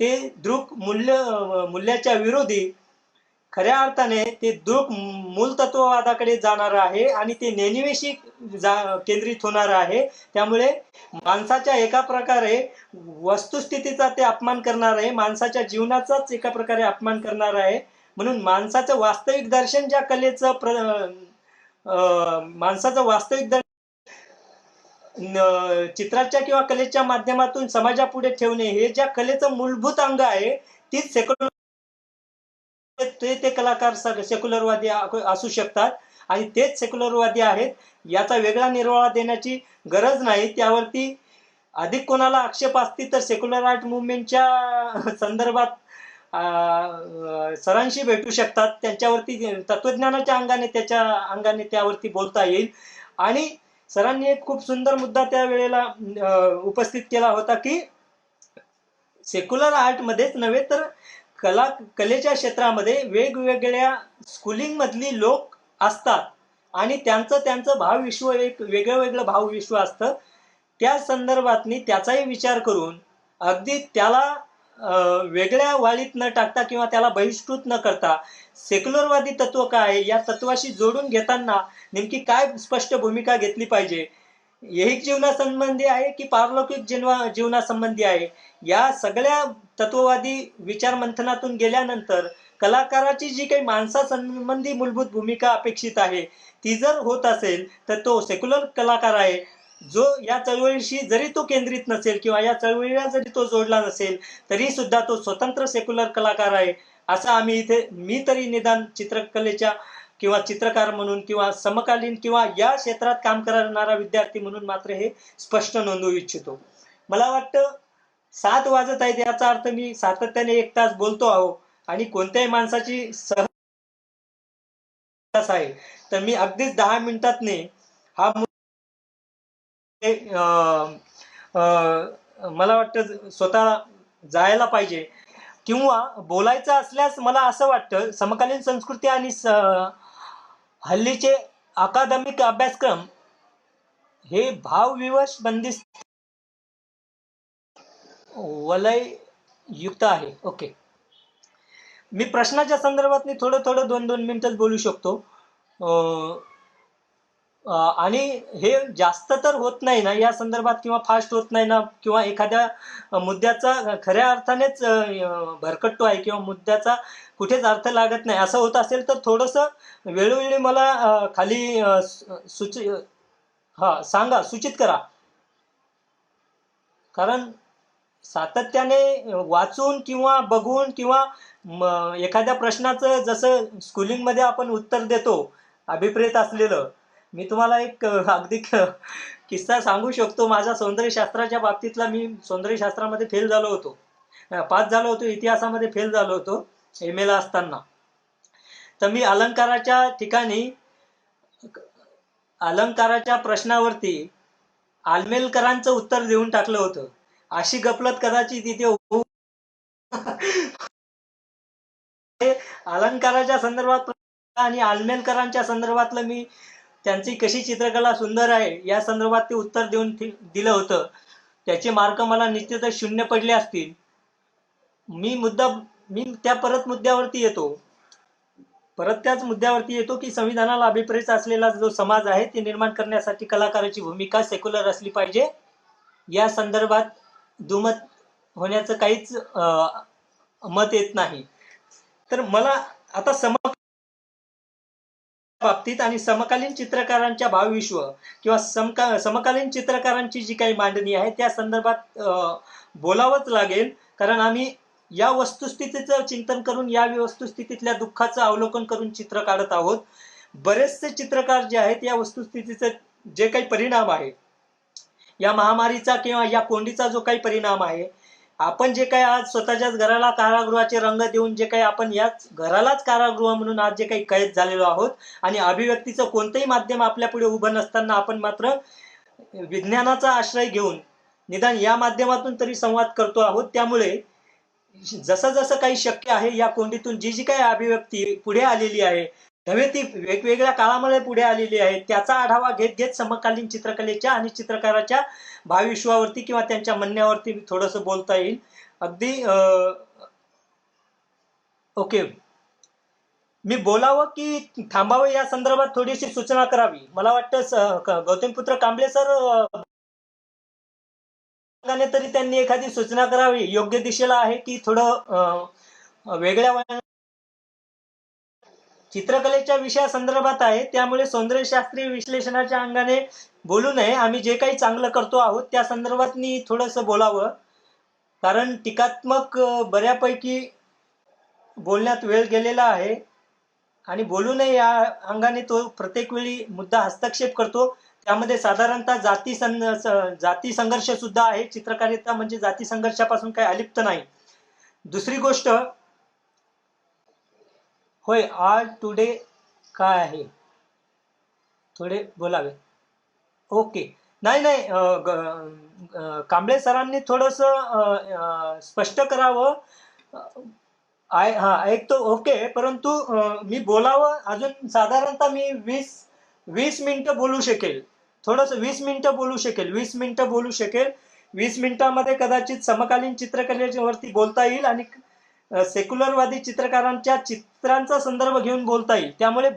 ते दृक मूल्याच्या विरोधी खऱ्या अर्थाने ते दृक मूलतत्ववादाकडे जाणार आहे आणि ते नेणिवेशी केंद्रित होणार आहे. त्यामुळे माणसाच्या एका प्रकारे वस्तुस्थितीचा ते अपमान करणार आहे, माणसाच्या जीवनाचाच एका प्रकारे अपमान करणार आहे. म्हणून माणसाचं वास्तविक दर्शन ज्या कलेचं माणसाचं वास्तविक दर्शन चित्राच्या किंवा कलेच्या माध्यमातून समाजापुढे ठेवणे हे ज्या कलेचं मूलभूत अंग आहे तीच सेक्युलर ते कलाकार सेक्युलरवादी असू शकतात आणि तेच सेक्युलरवादी आहेत. याचा वेगळा निर्वाळा देण्याची गरज नाही. त्यावरती अधिक कोणाला आक्षेप असतील तर सेक्युलर आर्ट मुवमेंटच्या संदर्भात सरांशी भेटू शकतात. त्यांच्यावरती तत्वज्ञानाच्या अंगाने त्यावरती बोलता येईल. आणि सरांनी एक खूप सुंदर मुद्दा त्या वेळेला उपस्थित केला होता की सेक्युलर आर्ट मध्येच नव्हे तर कलेच्या क्षेत्रामध्ये वेगवेगळ्या स्कूलिंग मधली लोक असतात आणि त्यांचं भावविश्व एक वेगळं भावविश्व असतं. त्या संदर्भातनी त्याचाही विचार करून अगदी त्याला वेगळ्या वाळीत न टाकता किंवा त्याला बहिष्कृत न करता सेक्युलरवादी तत्व काय, या तत्वाशी जोडून घेताना नेमकी काय स्पष्ट भूमिका घेतली पाहिजे, ऐहिक जीवनासंबंधी आहे की पारलौकिक जीवनासंबंधी आहे, या सगळ्या तत्ववादी विचार मंथनातून गेल्यानंतर कलाकाराची जी काही माणसासंबंधी मूलभूत भूमिका अपेक्षित आहे ती जर होत असेल तर तो सेक्युलर कलाकार आहे. जो या चळवळीशी जरी तो केंद्रित नसेल किंवा या चळवळीला जरी तो जोडला नसेल तरी सुद्धा तो स्वतंत्र सेक्युलर कलाकार आहे, असं मी तरी निदान चित्रकलेच्या किंवा चित्रकार म्हणून किंवा समकालीन किंवा या क्षेत्रात काम करणारा विद्यार्थी म्हणून मात्र हे स्पष्ट नोंदवू इच्छितो. मला वाटतं 7 वाजत आहेत, याचा अर्थ मी सातत्याने 1 तास बोलतो आहो आणि कोणत्याही माणसाची आहे तर मी अगदीच 10 मिनिटातने हा मला वाटतं स्वतः जायला पाहिजे किंवा बोलायचं असल्यास मला असं वाटतं समकालीन संस्कृती आणि हल्लीचे अकादमिक अभ्यासक्रम हे भावविवश बंदिस्त वलय युक्त आहे. ओके, मी प्रश्नाच्या संदर्भात थोडं थोडं 2-2 मिनिटच बोलू शकतो. अं, आणि हे जास्त तर होत नाही ना या संदर्भात, किंवा फास्ट होत नाही ना, किंवा एखाद्या मुद्द्याचा खऱ्या अर्थानेच भरकटतो आहे, किंवा मुद्द्याचा कुठेच अर्थ लागत नाही असं होत असेल तर थोडंसं वेळोवेळी मला खाली सांगा, सूचित करा. कारण सातत्याने वाचून किंवा बघून किंवा एखाद्या प्रश्नाचं जसं स्कूलिंगमध्ये आपण उत्तर देतो अभिप्रेत असलेलं, मी तुम्हाला एक अगदी किस्सा सांगू शकतो. माझ्या सौंदर्यशास्त्राच्या बाबतीतला, मी सौंदर्यशास्त्रामध्ये फेल झालो होतो, पास झालो होतो, इतिहासामध्ये फेल झालो होतो MA ला असताना. तर मी अलंकाराच्या ठिकाणी, अलंकाराच्या प्रश्नावरती आलमेलकरांचं उत्तर देऊन टाकलं होतं. अशी गफलत कदाचित इथे होऊ अलंकाराच्या संदर्भात आणि आलमेलकरांच्या संदर्भातलं मी त्यांची कशी चित्रकला सुंदर आहे या संदर्भात ते उत्तर देऊन दिलं होतं. त्याचे मार्क मला निश्चितच 0 पडले असतील. मी त्या मुद्द्यावरती येतो, त्याच मुद्द्यावरती येतो की संविधानाला अभिप्रेत असलेला जो समाज आहे ते निर्माण करण्यासाठी कलाकाराची भूमिका सेक्युलर असली पाहिजे. या संदर्भात दुमत होण्याचं काहीच मत येत नाही. तर मला आता बाबतीत आणि समकालीन चित्रकारांच्या भावविश्व किंवा समकालीन चित्रकारांची जी काही मांडणी आहे त्या संदर्भात बोलावंच लागेल. कारण आम्ही या वस्तुस्थितीचं चिंतन करून, या वस्तुस्थितीतल्या दुःखाचं अवलोकन करून चित्र काढत आहोत. बरेचसे चित्रकार जे आहेत या वस्तुस्थितीचे जे काही परिणाम आहे, या महामारीचा किंवा या कोंडीचा जो काही परिणाम आहे, आपण जे काही आज स्वतःच्याच घराला कारागृहाचे रंग देऊन जे काही आपण याच घरालाच कारागृह म्हणून आज जे काही कैद झालेलो आहोत, आणि अभिव्यक्तीचं कोणतंही माध्यम आपल्या पुढे उभं नसताना आपण मात्र विज्ञानाचा आश्रय घेऊन निदान या माध्यमातून तरी संवाद करतो आहोत. त्यामुळे जसं जसं काही शक्य आहे या कोंडीतून जी जी काही अभिव्यक्ती पुढे आलेली आहे, नव्हे ती वेगवेगळ्या काळामुळे पुढे आलेली आहे, त्याचा आढावा घेत घेत समकालीन चित्रकलेच्या आणि चित्रकाराच्या भावविश्वावरती किंवा त्यांच्या म्हणण्यावरती थोडंसं बोलता येईल. अगदी ओके, मी बोलावं की थांबावं या संदर्भात थोडीशी सूचना करावी. मला वाटतं गौतमपुत्र कांबळे सर तरी त्यांनी एखादी सूचना करावी, योग्य दिशेला आहे की थोडं वेगळ्या चित्रकलेच्या विषयासंदर्भात आहे, त्यामुळे सौंदर्यशास्त्रीय विश्लेषणाच्या अंगाने बोलू नये. आम्ही जे काही चांगलं करतो आहोत त्या संदर्भात मी थोडंसं बोलावं, कारण टीकात्मक बऱ्यापैकी बोलण्यात वेळ गेलेला आहे आणि बोलू नये या अंगाने तो प्रत्येक वेळी मुद्दा हस्तक्षेप करतो. त्यामध्ये साधारणतः जाती संघर्ष सुद्धा आहे. चित्रकारिता म्हणजे जाती संघर्षापासून काही अलिप्त नाही. दुसरी गोष्ट, होय, आज टुडे काय आहे थोडे बोलावे. ओके, नाही कांबळे सरांनी थोडस स्पष्ट करावं. ऐकतो, ओके, परंतु मी बोलावं अजून साधारणतः मी 20 मिनिटं बोलू शकेल. थोडस 20 मिनिटं बोलू शकेल. 20 मिनिटांमध्ये कदाचित समकालीन चित्रकलेवरती बोलता येईल आणि सेक्युलरवादी चित्रकारांच्या चित्रांचा संदर्भ घेऊन बोलता येईल. त्यामुळे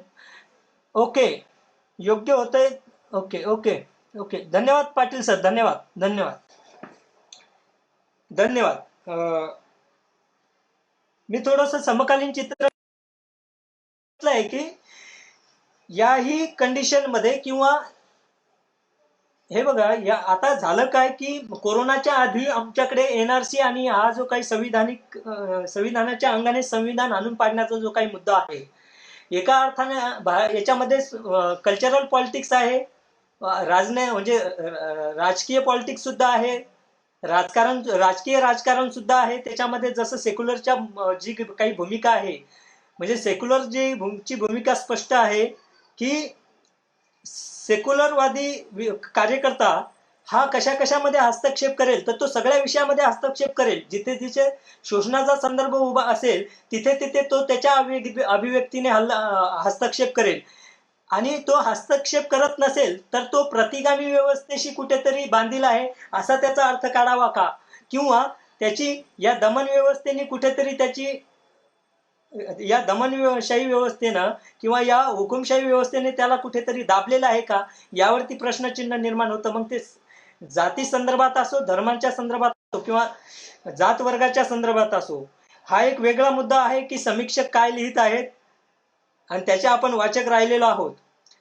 ओके, योग्य होतंय. ओके ओके ओके, धन्यवाद पाटील सर, धन्यवाद. मी थोडस समकालीन चित्र आहे की याही कंडिशन मध्ये, किंवा हे बघा, या आता झालं काय की कोरोनाच्या आधी आमच्याकडे NRC आणि हा जो काही संविधानाच्या अंगाने संविधान आणून पाडण्याचा जो काही मुद्दा आहे, एका अर्थाने याच्यामध्ये कल्चरल पॉलिटिक्स आहे, म्हणजे राजकीय पॉलिटिक्स सुद्धा आहे, राजकीय राजकारण सुद्धा आहे त्याच्यामध्ये. जसं सेक्युलरच्या जी काही भूमिका आहे, म्हणजे सेक्युलर ची भूमिका स्पष्ट आहे की सेक्युलरवादी कार्यकर्ता हा कशामध्ये हस्तक्षेप करेल, तर तो सगळ्या विषयामध्ये हस्तक्षेप करेल. जिथे जिथे शोषणाचा संदर्भ उभा असेल तिथे तिथे तो त्याच्या अभिव्यक्तीने हस्तक्षेप करेल. आणि तो हस्तक्षेप करत नसेल तर तो प्रतिगामी व्यवस्थेशी कुठेतरी बांधील आहे असा त्याचा अर्थ काढावा का? किंवा त्याची या दमन व्यवस्थेने कुठेतरी त्याची या दमनशाही व्यवस्थेनं किंवा या हुकुमशाही व्यवस्थेने त्याला कुठेतरी दाबलेलं आहे का? यावरती प्रश्नचिन्ह निर्माण होतं. मग ते जाती संदर्भात असो, धर्मांच्या संदर्भात असो किंवा जात वर्गाच्या संदर्भात असो, हा एक वेगळा मुद्दा आहे की समीक्षक काय लिहित आहेत आणि त्याचे आपण वाचक राहिलेलो आहोत.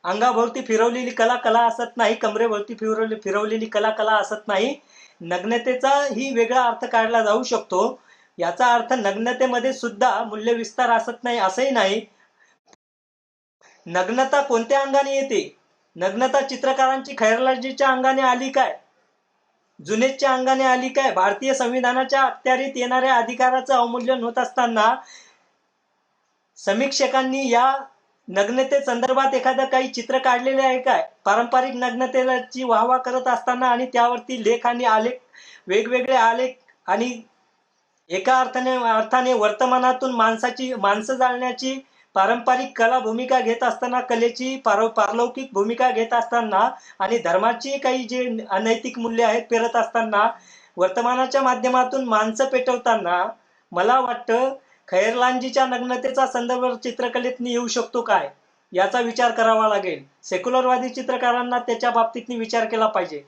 अंगाभोवती फिरवलेली कला कला असत नाही, कमरेभोवती फिरवलेली कला कला असत नाही. नग्नतेचा ही वेगळा अर्थ काढला जाऊ शकतो. याचा अर्थ नग्नतेमध्ये सुद्धा मूल्यविस्तार असत नाही असंही नाही. नग्नता कोणत्या अंगाने येते? नग्नता चित्रकारांची खैरलाजीच्या अंगाने आली काय? जुनेदच्या अंगाने आली काय? भारतीय संविधानाच्या अखत्यारीत येणाऱ्या अधिकाराचं अवमूल्यन होत असताना समीक्षकांनी या नग्नते संदर्भात एखादं काही चित्र काढलेले आहे काय? पारंपरिक नग्नतेची वाहवा करत असताना आणि त्यावरती लेख आणि आलेख, वेगवेगळे आलेख आणि एका अर्थाने वर्तमानातून माणसं जाळण्याची पारंपरिक कला भूमिका घेत असताना, कलेची पारलौकिक भूमिका घेत असताना आणि धर्माची काही जे अनैतिक मूल्य आहेत पेरत असताना, वर्तमानाच्या माध्यमातून माणसं पेटवताना मला वाटतं खैरलांजीच्या नग्नतेचा संदर्भ चित्रकलेत येऊ शकतो काय? याचा विचार करावा लागेल. सेक्युलरवादी चित्रकारांना त्याच्या बाबतीत विचार केला पाहिजे.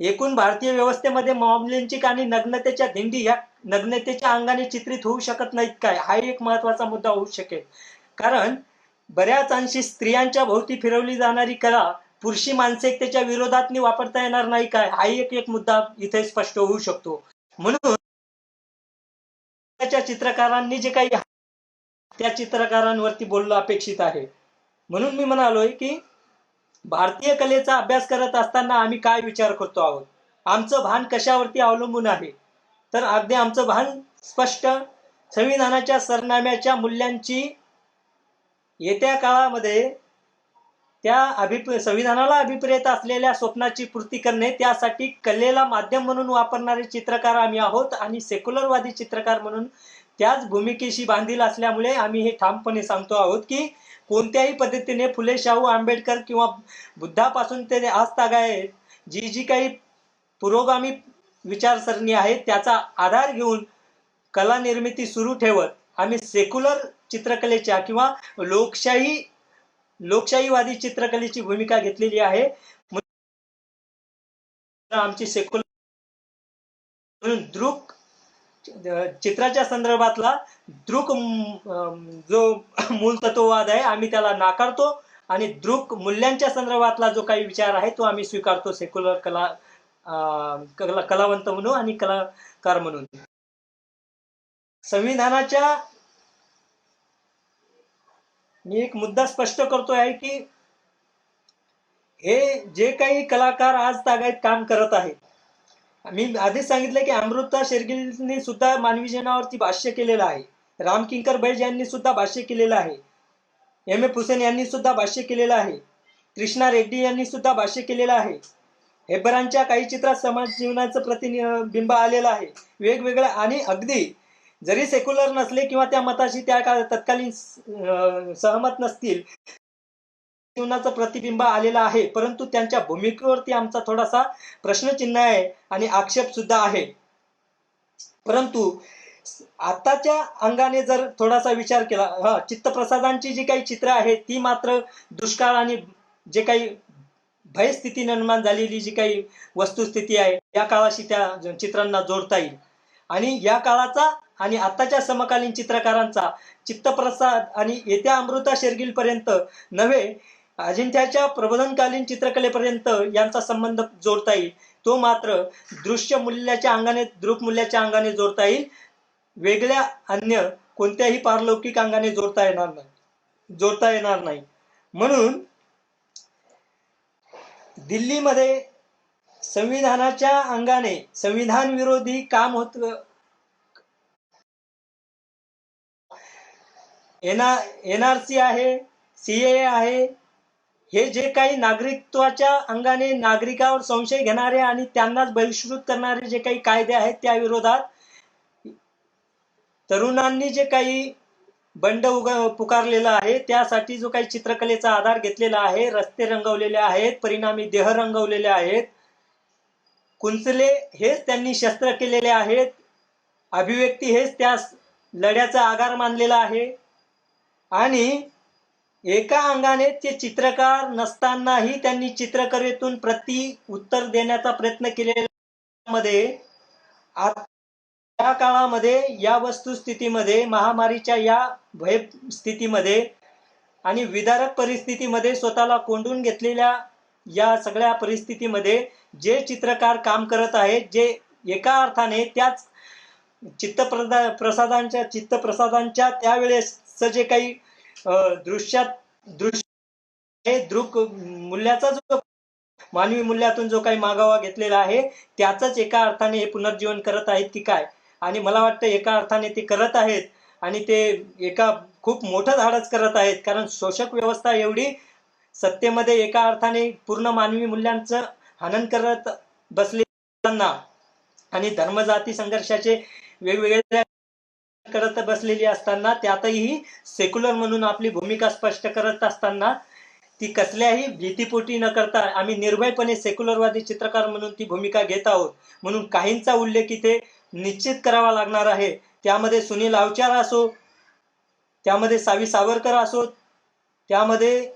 एकूण भारतीय व्यवस्थेमध्ये मॉब लिंचिंग आणि नग्नतेच्या दिंडी या नग्नतेच्या अंगाने चित्रित होऊ शकत नाहीत काय? हा एक महत्वाचा मुद्दा होऊ शकेल. कारण बऱ्याच अंशी स्त्रियांच्या भोवती फिरवली जाणारी कला पुरुषी मानसिकतेच्या विरोधात वापरता येणार नाही काय? हा एक मुद्दा इथे स्पष्ट होऊ शकतो. म्हणून चित्रकारांनी जे काही त्या चित्रकारांवरती बोलणं अपेक्षित आहे. म्हणून मी म्हणालोय की भारतीय कलेचा अभ्यास करत असताना आम्ही काय विचार करतो आहोत, आमचं भान कशावरती अवलंबून आहे? तर अगदी आमचं भान स्पष्ट संविधानाच्या सरनाम्याच्या मूल्यांची येत्या काळामध्ये त्या संविधानाला अभिप्रेत असलेल्या स्वप्नाची पूर्ती करणे, त्यासाठी कलेला माध्यम म्हणून वापरणारे चित्रकार आम्ही आहोत आणि सेक्युलरवादी चित्रकार म्हणून त्याच भूमिकेशी बांधील असल्यामुळे आम्ही हे ठामपणे सांगतो आहोत की कोणत्याही पद्धतीने फुले, शाहू, आंबेडकर किंवा बुद्धापासून ते आज तागायत जी काही पुरोगामी विचारसरणी आहे त्याचा आधार घेऊन कला निर्मिती सुरू ठेवत आम्ही सेक्युलर चित्रकलेच्या किंवा लोकशाहीवादी चित्रकलेची भूमिका घेतलेली आहे. आमची सेक्युलर म्हणून दृक चित्राच्या संदर्भातला दृक जो मूलतत्ववाद आहे आम्ही त्याला नाकारतो आणि दृक मूल्यांच्या संदर्भातला जो काही विचार आहे तो आम्ही स्वीकारतो सेक्युलर कलावंत म्हणून आणि कलाकार म्हणून. संविधानाच्या मी एक मुद्दा स्पष्ट करतो आहे की हे जे काही कलाकार आज तागायत काम करत आहेत, मी आधीच सांगितलं की अमृता शेरगिलने सुद्धा मानवी जीवनावरती भाष्य केलेलं आहे. रामकिंकर बैज यांनी सुद्धा भाष्य केलेलं आहे. एम ए हुसेन यांनी सुद्धा भाष्य केलेलं आहे. कृष्णा रेड्डी यांनी सुद्धा भाष्य केलेलं आहे. हेब्बरांच्या काही चित्रात समाज जीवनाचं प्रतिबिंब आलेलं आहे. वेगवेगळ्या आणि अगदी जरी सेक्युलर नसले किंवा त्या मताशी त्या तत्कालीन सहमत नसतील, जीवनाचं प्रतिबिंब आलेलं आहे, परंतु त्यांच्या भूमिकेवरती आमचा थोडासा प्रश्नचिन्ह आहे आणि आक्षेप सुद्धा आहे. परंतु आताच्या अंगाने जर थोडासा विचार केला, चित्तप्रसादांची जी काही चित्र आहेत ती मात्र दुष्काळ आणि जे काही भयस्थिती निर्माण झालेली जी काही वस्तुस्थिती आहे या काळाशी त्या चित्रांना जोडता येईल आणि या काळाचा आणि आताच्या समकालीन चित्रकारांचा चित्तप्रसाद आणि येत्या अमृता शेरगिल पर्यंत नव्हे अजिंठ्याच्या प्रबोधनकालीन चित्रकलेपर्यंत यांचा संबंध जोडता येईल. तो मात्र दृश्य मूल्याच्या अंगाने, दृक मूल्याच्या अंगाने जोडता येईल. वेगळ्या अन्य कोणत्याही पारलौकिक अंगाने जोडता येणार नाही. म्हणून दिल्लीमध्ये संविधानाच्या अंगाने संविधान विरोधी काम होत, NRC आहे, CAA आहे, हे जे काही नागरिकत्वाच्या अंगाने नागरिकावर संशय घेणारे आणि त्यांनाच बहिष्कृत करणारे जे काही कायदे आहेत त्या विरोधात तरुणांनी जे काही बंड पुकारलेला आहे, त्यासाठी जो काही चित्रकलेचा आधार घेतलेला आहे, रस्ते रंगवलेले आहेत, परिणामी देह रंगवलेले आहेत, कुंचले हेच त्यांनी शस्त्र केलेले आहेत, अभिव्यक्ती हेच त्या लढ्याचा आधार मानलेला आहे. आणि एका अंगाने ते चित्रकार नसतानाही त्यांनी चित्रकलेतून प्रति उत्तर देण्याचा प्रयत्न केलेला मध्ये त्या काळामध्ये या वस्तुस्थितीमध्ये, महामारीच्या या भय स्थितीमध्ये आणि विदारक परिस्थितीमध्ये स्वतःला कोंडून घेतलेल्या या सगळ्या परिस्थितीमध्ये जे चित्रकार काम करत आहेत, जे एका अर्थाने त्याच चित्तप्रसादांच्या त्यावेळेस जे काही दृश्य मूल्याचा जो मानवी मूल्यातून जो काही मागोवा घेतलेला आहे, त्याचंच एका अर्थाने हे पुनर्जीवन करत आहेत की काय. आणि मला वाटतं एका अर्थाने ते करत आहेत, आणि ते एका खूप मोठं धाडस करत आहेत. कारण शोषक व्यवस्था एवढी सत्तेमध्ये एका अर्थाने पूर्ण मानवी मूल्यांचं हनन करत बसलेल्यांना आणि धर्मजाती संघर्षाचे वेगवेगळे करत बसलेली असताना, त्यातही सेक्युलर म्हणून आपली भूमिका स्पष्ट करत असताना, ती कसल्याही भीतीपोटी न करता आम्ही निर्भयपणे सेक्युलरवादी चित्रकार म्हणून ती भूमिका घेत आहोत. म्हणून काहींचा उल्लेख इथे निश्चित करावा लागणार आहे. त्यामध्ये सुनील अवचार असो, त्यामध्ये सावी सावरकर असोत, त्यामध्ये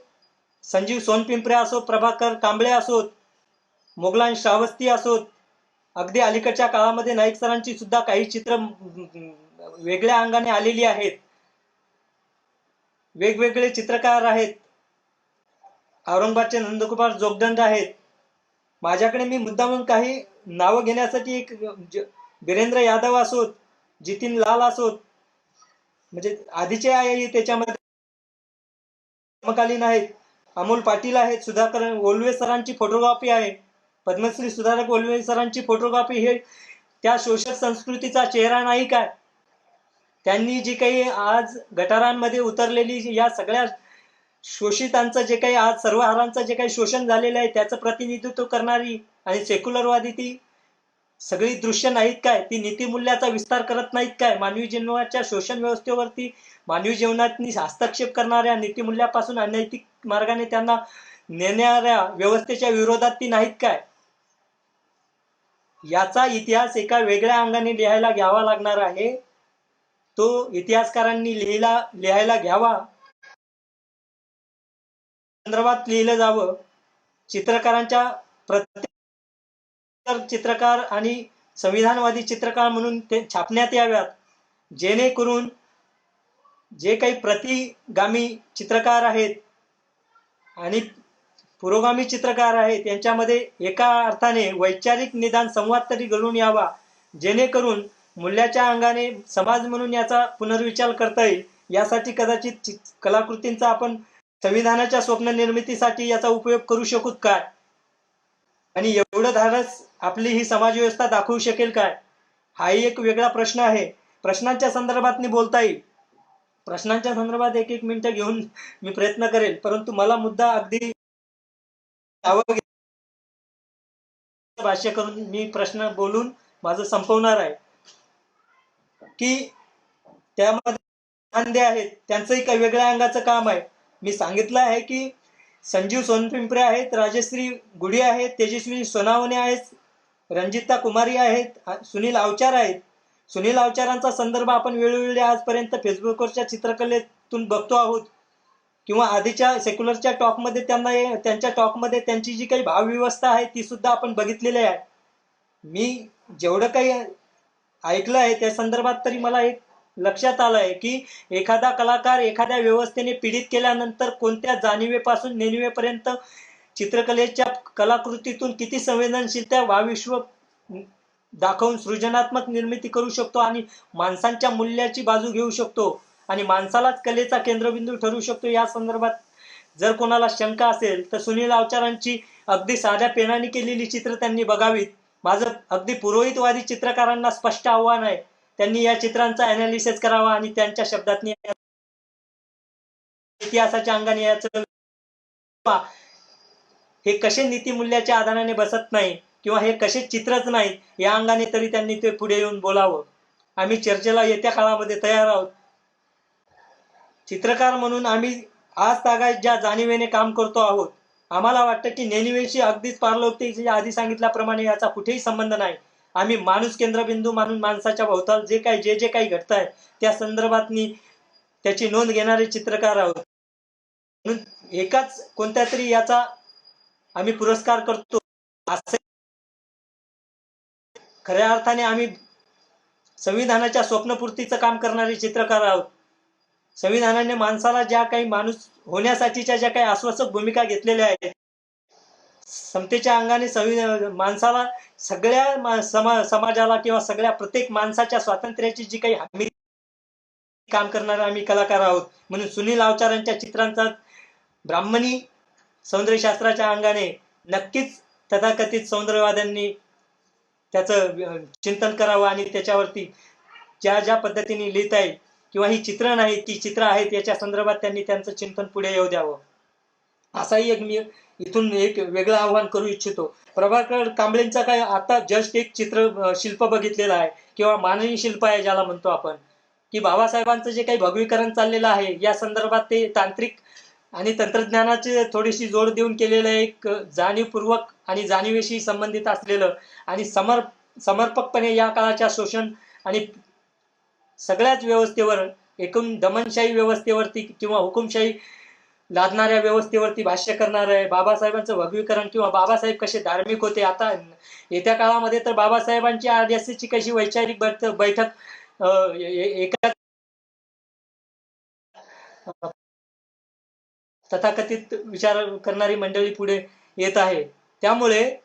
संजीव सोनपिंपरे असो, प्रभाकर कांबळे असोत, मोगलान श्रावस्ती असोत, अगदी अलीकडच्या काळामध्ये नाईक सरांची सुद्धा काही चित्र वेगळ्या अंगाने आलेली आहेत. वेगवेगळे चित्रकार आहेत. औरंगाबादचे नंदकुमार जोगदंड आहेत. माझ्याकडे मी मुद्दामून काही नावं घेण्यासाठी एक वीरेंद्र यादव असोत, जितीन लाल असोत, म्हणजे आधीचे आहे त्याच्यामध्ये समकालीन आहेत, अमोल पाटील आहेत, सुधाकर ओलवे सरांची फोटोग्राफी आहे, पद्मश्री सुधारक ओलवे सरांची फोटोग्राफी. हे त्या शोषक संस्कृतीचा चेहरा नाही काय. त्यांनी जी काही आज गटारांमध्ये उतरलेली या सगळ्या शोषितांचं जे काही आज सर्वहारांचं जे काही शोषण झालेलं आहे, त्याचं प्रतिनिधित्व करणारी आणि सेक्युलरवादी ती सगळी दृश्य नाहीत काय. ती नीतिमूल्याचा विस्तार करत नाहीत काय. मानवी जीवनाच्या शोषण व्यवस्थेवरती, मानवी जीवनात हस्तक्षेप करणाऱ्या, नीतिमूल्यापासून अनैतिक मार्गाने त्यांना नेणाऱ्या व्यवस्थेच्या विरोधात ती नाहीत काय. याचा इतिहास एका वेगळ्या अंगाने लिहायला घ्यावा लागणार आहे. तो इतिहासकारांनी लिहायला घ्यावा, संदर्भात लिहिलं जावं. चित्रकारांच्या प्रत्येक चित्रकार आणि संविधानवादी चित्रकार म्हणून ते छापण्यात याव्यात, जेणेकरून जे काही प्रतिगामी चित्रकार आहेत आणि पुरोगामी चित्रकार आहेत, यांच्यामध्ये एका अर्थाने वैचारिक निदान संवाद तरी घडून यावा, जेणेकरून मूल्याच्या अंगाने समाज म्हणून याचा पुनर्विचार करता येईल. यासाठी कदाचित कलाकृतींचा आपण संविधानाच्या स्वप्न निर्मितीसाठी याचा उपयोग करू शकू काय, आणि एवढं धाडस आपली ही समाजव्यवस्था दाखवू शकेल काय, हाही एक वेगळा प्रश्न आहे. प्रश्नांच्या संदर्भात बोलता येईल. प्रश्नांच्या संदर्भात एक मिनिटं घेऊन मी प्रयत्न करेल, परंतु मला मुद्दा अगदी भाष्य करून मी प्रश्न बोलून माझं संपवणार आहे. की त्यामध्ये कांदे आहेत, त्यांचंही काही वेगळ्या अंगाचं काम आहे. मी सांगितलं आहे की संजीव सोनपिंपरे आहेत, राजश्री गुढी आहेत, तेजस्वी सोनावणे आहेत, रंजिता कुमारी आहेत, सुनील अवचार आहेत. सुनील अवचारांचा संदर्भ आपण वेळोवेळी आजपर्यंत फेसबुकवरच्या चित्रकलेतून बघतो आहोत, किंवा आधीच्या सेक्युलरच्या टॉकमध्ये त्यांच्या टॉकमध्ये त्यांची जी काही भावव्यवस्था आहे ती सुद्धा आपण बघितलेली आहे. मी जेवढं काही ऐकलं आहे त्या संदर्भात तरी मला एक लक्षात आलं आहे की एखादा कलाकार एखाद्या व्यवस्थेने पीडित केल्यानंतर कोणत्या जाणीवेपासून नेणीवेपर्यंत चित्रकलेच्या कलाकृतीतून किती संवेदनशीलता भावविश्व दाखवून सृजनात्मक निर्मिती करू शकतो आणि माणसांच्या मूल्याची बाजू घेऊ शकतो आणि माणसालाच कलेचा केंद्रबिंदू ठरू शकतो. या संदर्भात जर कोणाला शंका असेल तर सुनील अवचारांची अगदी साध्या पेनाने केलेली चित्र त्यांनी बघावीत. माझं अगदी पुरोहितवादी चित्रकारांना स्पष्ट आव्हान आहे, त्यांनी या चित्रांचा अनालिसिस करावा आणि त्यांच्या शब्दात इतिहासाच्या अंगाने याचं हे कसे नीतिमूल्याच्या आधाराने बसत नाही किंवा हे कसे चित्रच नाहीत या अंगाने तरी त्यांनी ते पुढे येऊन बोलावं. आम्ही चर्चेला येत्या काळामध्ये तयार आहोत. चित्रकार म्हणून आम्ही आज तागायत ज्या जाणीवेने काम करतो आहोत, आम्हाला वाटतं की नेणिवेशी अगदीच पारलौकिक आधी सांगितल्याप्रमाणे याचा कुठेही संबंध नाही. आम्ही माणूस केंद्रबिंदू मानून माणसाच्या भोवताल जे काही घडतंय त्या संदर्भातनी त्याची नोंद घेणारे चित्रकार आहोत. म्हणून एकाच कोणत्या तरी याचा आम्ही पुरस्कार करतो असे खऱ्या अर्थाने आम्ही संविधानाच्या स्वप्नपूर्तीचं काम करणारे चित्रकार आहोत. संविधानाने माणसाला ज्या काही माणूस होण्यासाठीच्या ज्या काही आश्वासक भूमिका घेतलेल्या आहेत, समतेच्या अंगाने माणसाला सगळ्या समाजाला किंवा सगळ्या प्रत्येक माणसाच्या स्वातंत्र्याची जी काही हमी काम करणारे आम्ही कलाकार आहोत. म्हणून सुनील अवचारांच्या चित्रांचा ब्राह्मणी सौंदर्यशास्त्राच्या अंगाने नक्कीच तथाकथित सौंदर्यवाद्यांनी त्याचं चिंतन करावं आणि त्याच्यावरती ज्या ज्या पद्धतीने लिहिता येईल किंवा ही चित्र नाहीत ती चित्र आहेत याच्या संदर्भात त्यांनी त्यांचं चिंतन पुढे येऊ द्यावं. असाही एक मी इथून एक वेगळं आव्हान करू इच्छितो. प्रभाकर कांबळेंचा काय आता जस्ट एक चित्र शिल्प बघितलेलं आहे किंवा मानवी शिल्प आहे ज्याला म्हणतो आपण, की बाबासाहेबांचं जे काही भगवीकरण चाललेलं आहे या संदर्भात ते तांत्रिक आणि तंत्रज्ञानाची थोडीशी जोड देऊन केलेलं एक जाणीवपूर्वक आणि जाणीवेशी संबंधित असलेलं आणि समर्पकपणे या काळाच्या शोषण आणि सगळ्याच व्यवस्थेवर एकूण दमनशाही व्यवस्थेवरती किंवा हुकुमशाही लादणाऱ्या व्यवस्थेवरती भाष्य करणार आहे. बाबासाहेबांचं भगवीकरण किंवा बाबासाहेब कसे धार्मिक होते. आता येत्या काळामध्ये तर बाबासाहेबांची आरएसएसची कशी वैचारिक बैठक एका तथाकथित विचार करणारी मंडळी पुढे येत आहे. त्यामुळे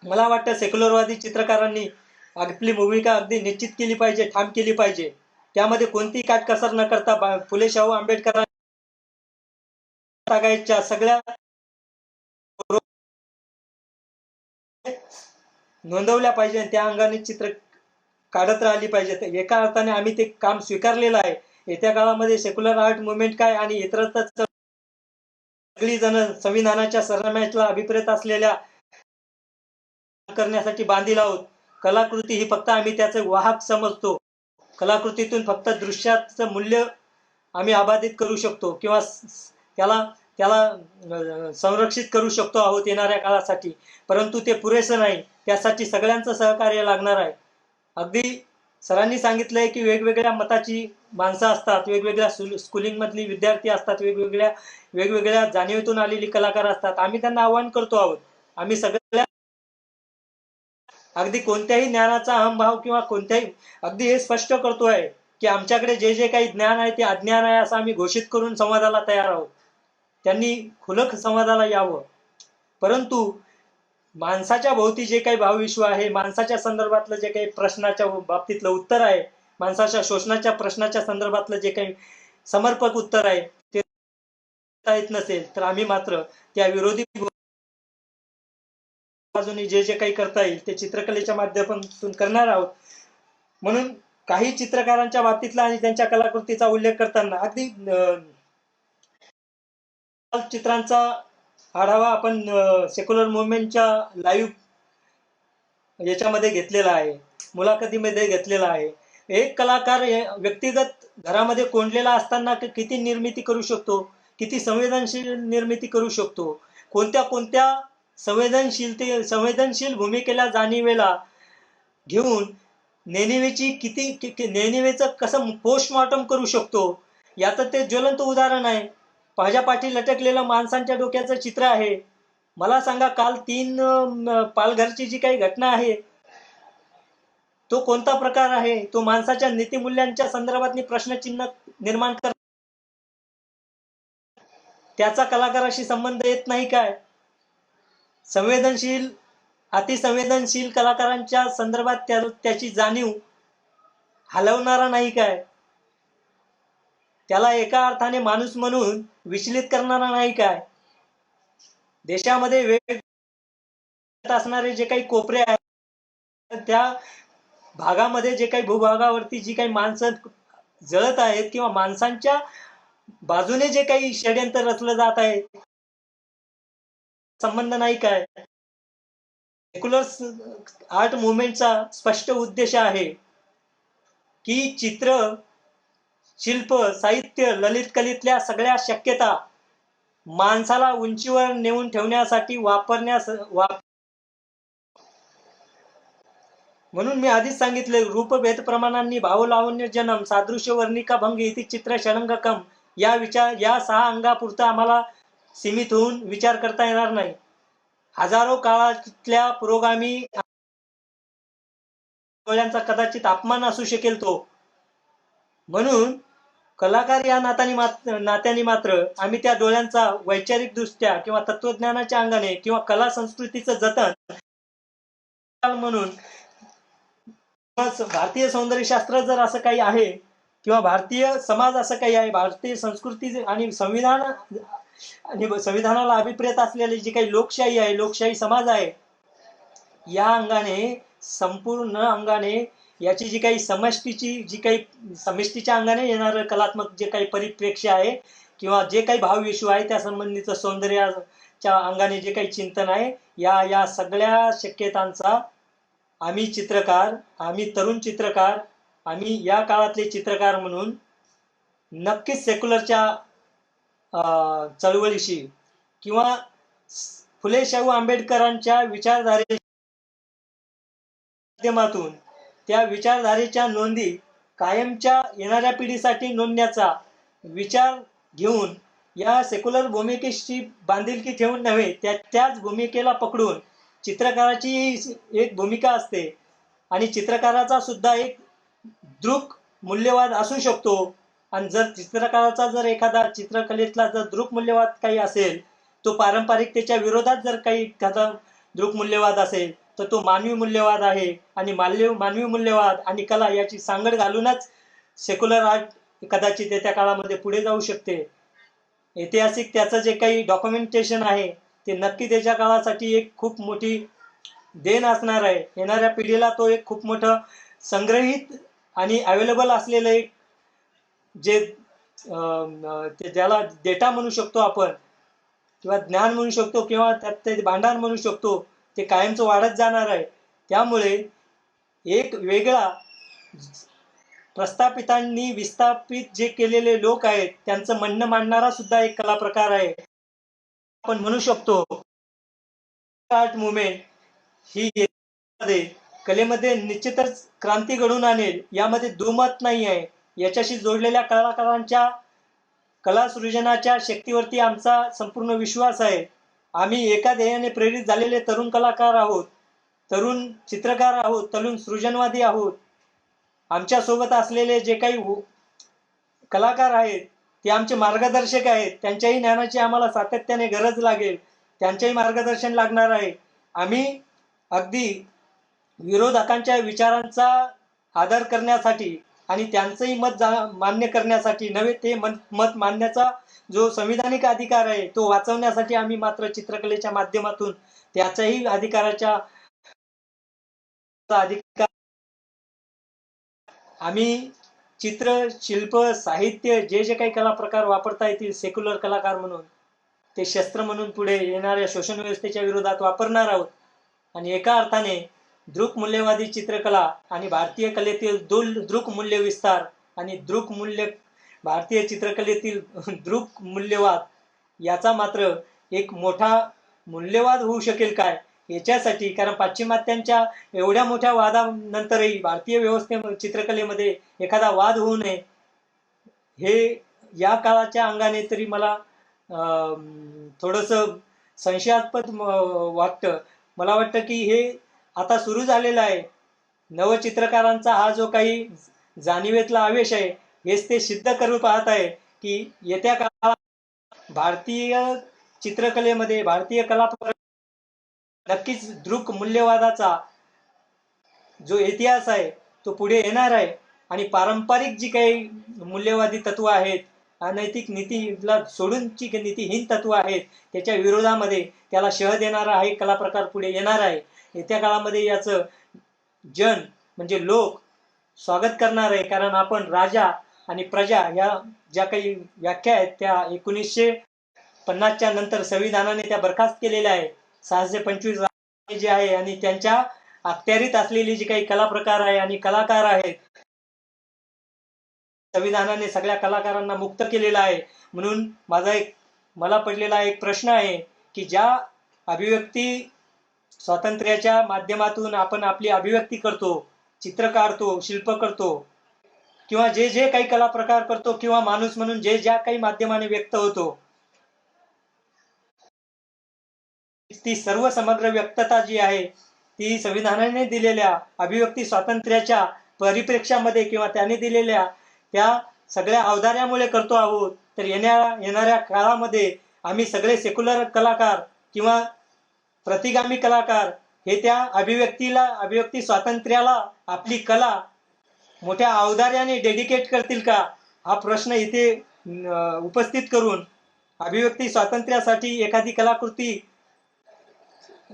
मला वाटतं सेक्युलरवादी चित्रकारांनी आपली भूमिका अगदी निश्चित केली पाहिजे, ठाम केली पाहिजे. त्यामध्ये कोणतीही काटकसर न करता फुले शाहू आंबेडकरांच्या सगळ्या नोंदवल्या पाहिजे. त्या अंगाने चित्र काढत राहिली पाहिजे. एका अर्थाने आम्ही ते काम स्वीकारलेलं आहे. येत्या काळामध्ये सेक्युलर आर्ट मुवमेंट काय आणि इतरत्र सगळी जण संविधानाच्या सरनाम्याला अभिप्रेत असलेल्या करण्यासाठी बांधील आहोत. कलाकृती ही फक्त आम्ही त्याचे वाहक समजतो. कलाकृतीतून फक्त दृश्याचं मूल्य आम्ही अबाधित करू शकतो किंवा त्याला संरक्षित करू शकतो आहोत येणाऱ्या काळासाठी, परंतु ते पुरेसं नाही. त्यासाठी सगळ्यांचं सहकार्य लागणार आहे. अगदी सरांनी सांगितलंय की वेगवेगळ्या मताची माणसं असतात, वेगवेगळ्या स्कूलिंग मधली विद्यार्थी असतात, वेगवेगळ्या जाणीवेतून आलेली कलाकार असतात. आम्ही त्यांना आवाहन करतो आहोत. आम्ही सगळ्या अगदी कोणत्याही ज्ञानाचा अहंभाव किंवा कोणत्याही अगदी हे स्पष्ट करतोय की आमच्याकडे जे काही ज्ञान आहे ते अज्ञान आहे असं आम्ही घोषित करून संवादाला तयार आहोत. त्यांनी खुलक संवादाला यावं. परंतु माणसाच्या भोवती जे काही भावविश्व आहे, माणसाच्या संदर्भातलं जे काही प्रश्नाच्या बाबतीतलं उत्तर आहे, माणसाच्या शोषणाच्या प्रश्नाच्या संदर्भातलं जे काही समर्पक उत्तर आहे ते येत नसेल तर आम्ही मात्र त्या विरोधी बाजूने जे काही करता येईल ते चित्रकलेच्या माध्यमातून करणार आहोत. म्हणून काही चित्रकारांच्या बाबतीतला आणि त्यांच्या कलाकृतीचा उल्लेख करताना अगदी चित्रांचा आढावा आपण सेक्युलर मुवमेंटच्या लाईव्ह याच्यामध्ये घेतलेला आहे, मुलाखतीमध्ये घेतलेला आहे. एक कलाकार व्यक्तिगत घरामध्ये कोंडलेला असताना किती निर्मिती करू शकतो, किती संवेदनशील निर्मिती करू शकतो, कोणत्या संवेदनशील भूमिकेला जाणीवेला घेऊन नेणिवेचं कसं पोस्टमॉर्टम करू शकतो याचं ते ज्वलंत उदाहरण आहे. माझ्या पाठी लटकलेलं माणसांच्या डोक्याचं चित्र आहे. मला सांगा, काल 3 पालघरची जी काही घटना आहे तो कोणता प्रकार आहे? तो माणसाच्या नीतिमूल्यांच्या संदर्भात प्रश्नचिन्ह निर्माण कर, त्याचा कलाकाराशी संबंध येत नाही काय? अतिसंवेदनशील कलाकारांच्या संदर्भात त्याची जाणीव हलवणारा नाही काय? त्याला एका अर्थाने माणूस म्हणून विचलित करणारा नाही काय? देशामध्ये वेगवेगळे असणारे जे काही कोपरे आहेत त्या भागामध्ये जे काही भूभागावरती जी काही माणसं जळत आहेत किंवा माणसांच्या बाजूने जे काही षड्यंत्र रचलं जात आहे संबंध नाही काय? सेक्युलर आर्ट मुवमेंटचा स्पष्ट उद्देश आहे की चित्र शिल्प, साहित्य, ललित कलेतल्या सगळ्या शक्यता माणसाला उंचीवर नेऊन ठेवण्यासाठी म्हणून मी आधीच सांगितले, रूपभेद प्रमाणांनी भावलावण्य जन्म सादृश्य वर्णिका भंग इति चित्र षडंगकम या 6 अंगापुरता आम्हाला सीमित होऊन विचार करता येणार नाही. हजारो काळातल्या पुरोगामी डोळ्यांचा कदाचित अपमान असू शकेल तो. म्हणून कलाकार या नात्याने मात्र आम्ही त्या डोळ्यांचा वैचारिक दृष्ट्या किंवा तत्वज्ञानाच्या अंगाने किंवा कला संस्कृतीचं जतन म्हणून भारतीय सौंदर्यशास्त्र जर असं काही आहे किंवा भारतीय समाज असं काही आहे, भारतीय संस्कृती आणि संविधानाला अभिप्रेत असलेली जी काही लोकशाही आहे, लोकशाही समाज आहे, या अंगाने संपूर्ण अंगाने याची जी काही समष्टीच्या अंगाने येणारं कलात्मक जे काही परिप्रेक्ष्य आहे किंवा जे काही भावविश्व आहे त्या संबंधीचं सौंदर्याच्या अंगाने जे काही चिंतन आहे, या सगळ्या शक्यतांचा आम्ही तरुण चित्रकार, आम्ही या काळातले चित्रकार म्हणून नक्कीच सेक्युलरच्या चळवळीशी किंवा फुले शाहू आंबेडकरांच्या विचारधारे माध्यमातून त्या विचारधारेच्या नोंदी कायमच्या येणाऱ्या पिढीसाठी नोंदण्याचा विचार घेऊन या सेक्युलर भूमिकेशी बांधिलकी ठेवून नव्हे, त्याच भूमिकेला पकडून चित्रकाराची एक भूमिका असते आणि चित्रकाराचा सुद्धा एक दृक मूल्यवाद असू शकतो. आणि जर चित्रकाराचा एखादा चित्रकलेतला जर दृक मूल्यवाद काही असेल, तो पारंपरिकतेच्या विरोधात जर काही एखादा दृक मूल्यवाद असेल तर तो मानवी मूल्यवाद आहे. आणि मानवी मूल्यवाद आणि कला याची सांगड घालूनच सेक्युलर आर्ट कदाचित येत्या काळामध्ये पुढे जाऊ शकते. ऐतिहासिक त्याचं जे काही डॉक्युमेंटेशन आहे ते नक्की त्याच्या काळासाठी एक खूप मोठी देण असणार आहे. येणाऱ्या पिढीला तो एक खूप मोठं संग्रहित आणि अवेलेबल असलेलं एक ज्याला डेटा म्हणू शकतो आपण किंवा ज्ञान म्हणू शकतो किंवा त्यात ते भांडार म्हणू शकतो, ते कायमचं वाढत जाणार आहे. त्यामुळे एक वेगळा प्रस्थापितांनी विस्थापित जे केलेले लोक आहेत त्यांचं म्हणणं मांडणारा सुद्धा एक कला प्रकार आहे. आपण म्हणू शकतो आर्ट मुवमेंट ही कलेमध्ये निश्चितच क्रांती घडवून आणेल, यामध्ये दुमत नाही आहे. याच्याशी जोडलेल्या कलाकारांच्या कला सृजनाच्या शक्तीवरती आमचा संपूर्ण विश्वास आहे. आम्ही एका ध्येयाने प्रेरित झालेले तरुण कलाकार आहोत, तरुण चित्रकार आहोत, तरुण सृजनवादी आहोत. आमच्या सोबत असलेले जे काही कलाकार आहेत ते आमचे मार्गदर्शक आहेत. त्यांच्याही ज्ञानाची आम्हाला सातत्याने गरज लागेल, त्यांच्याही मार्गदर्शन लागणार आहे. आम्ही अगदी विरोधकांच्या विचारांचा आदर करण्यासाठी आणि त्यांचंही मत मान्य करण्यासाठी नव्हे, ते मत मांडण्याचा जो संविधानिक अधिकार आहे तो वाचवण्यासाठी आम्ही मात्र चित्रकलेच्या माध्यमातून त्याच्याही अधिकार आम्ही चित्र, शिल्प, साहित्य जे काही कला प्रकार वापरता येतील सेक्युलर कलाकार म्हणून, ते शस्त्र म्हणून पुढे येणाऱ्या शोषण व्यवस्थेच्या विरोधात वापरणार आहोत. आणि एका अर्थाने दृक मूल्यवादी चित्रकला आणि भारतीय कलेतील दृक मूल्य विस्तार आणि भारतीय चित्रकलेतील दृक मूल्यवाद याचा मात्र एक मोठा मूल्यवाद होऊ शकेल काय याच्यासाठी, कारण पाश्चिमात्यांच्या एवढ्या मोठ्या वादानंतरही भारतीय चित्रकलेमध्ये एखादा वाद होऊ नये हे या काळाच्या अंगाने तरी मला थोडंसं संशयास्पद वाटतं. मला वाटतं की हे आता सुरू झालेला आहे. नवचित्रकारांचा हा जो काही जाणीवेतला आवेश आहे हेच ते सिद्ध करू पाहत आहे की येत्या काळात भारतीय चित्रकलेमध्ये, भारतीय कला नक्कीच दृक मूल्यवादाचा जो इतिहास आहे तो पुढे येणार आहे. आणि पारंपरिक जी काही मूल्यवादी तत्व आहेत, अनैतिक नीतीला सोडूनची नीतिहीन तत्व आहेत, त्याच्या विरोधामध्ये त्याला शह देणारा हा एक कला प्रकार पुढे येणार आहे. येत्या काळामध्ये याचं म्हणजे लोक स्वागत करणार आहे, कारण आपण राजा आणि प्रजा या ज्या काही व्याख्या आहेत त्या 1950च्या नंतर संविधानाने त्या बरखास्त केलेल्या आहे. 625 जे आहे आणि त्यांच्या अखत्यारीत असलेली जी काही कला प्रकार आहे आणि कलाकार आहेत संविधानाने सगळ्या कलाकारांना मुक्त केलेला आहे. म्हणून मला पडलेला एक प्रश्न आहे की ज्या अभिव्यक्ती स्वातंत्र्याच्या माध्यमातून आपण आपली अभिव्यक्ती करतो, चित्र काढतो, शिल्प करतो किंवा जे जे काही कला प्रकार करतो किंवा माणूस म्हणून जे ज्या काही माध्यमाने व्यक्त होतो, ती सर्व समग्र व्यक्तता जी आहे ती संविधानाने दिलेल्या अभिव्यक्ती स्वातंत्र्याच्या परिप्रेक्ष्यामध्ये किंवा त्याने दिलेल्या त्या सगळ्या अवधार्यामुळे करतो आहोत. तर येणाऱ्या काळामध्ये आम्ही सगळे सेक्युलर कलाकार किंवा प्रतिगामी कलाकार हे त्या अभिव्यक्ती स्वातंत्र्याला आपली कला मोठ्या अवधार्याने डेडिकेट करतील का, हा प्रश्न इथे उपस्थित करून अभिव्यक्ती स्वातंत्र्यासाठी एखादी कलाकृती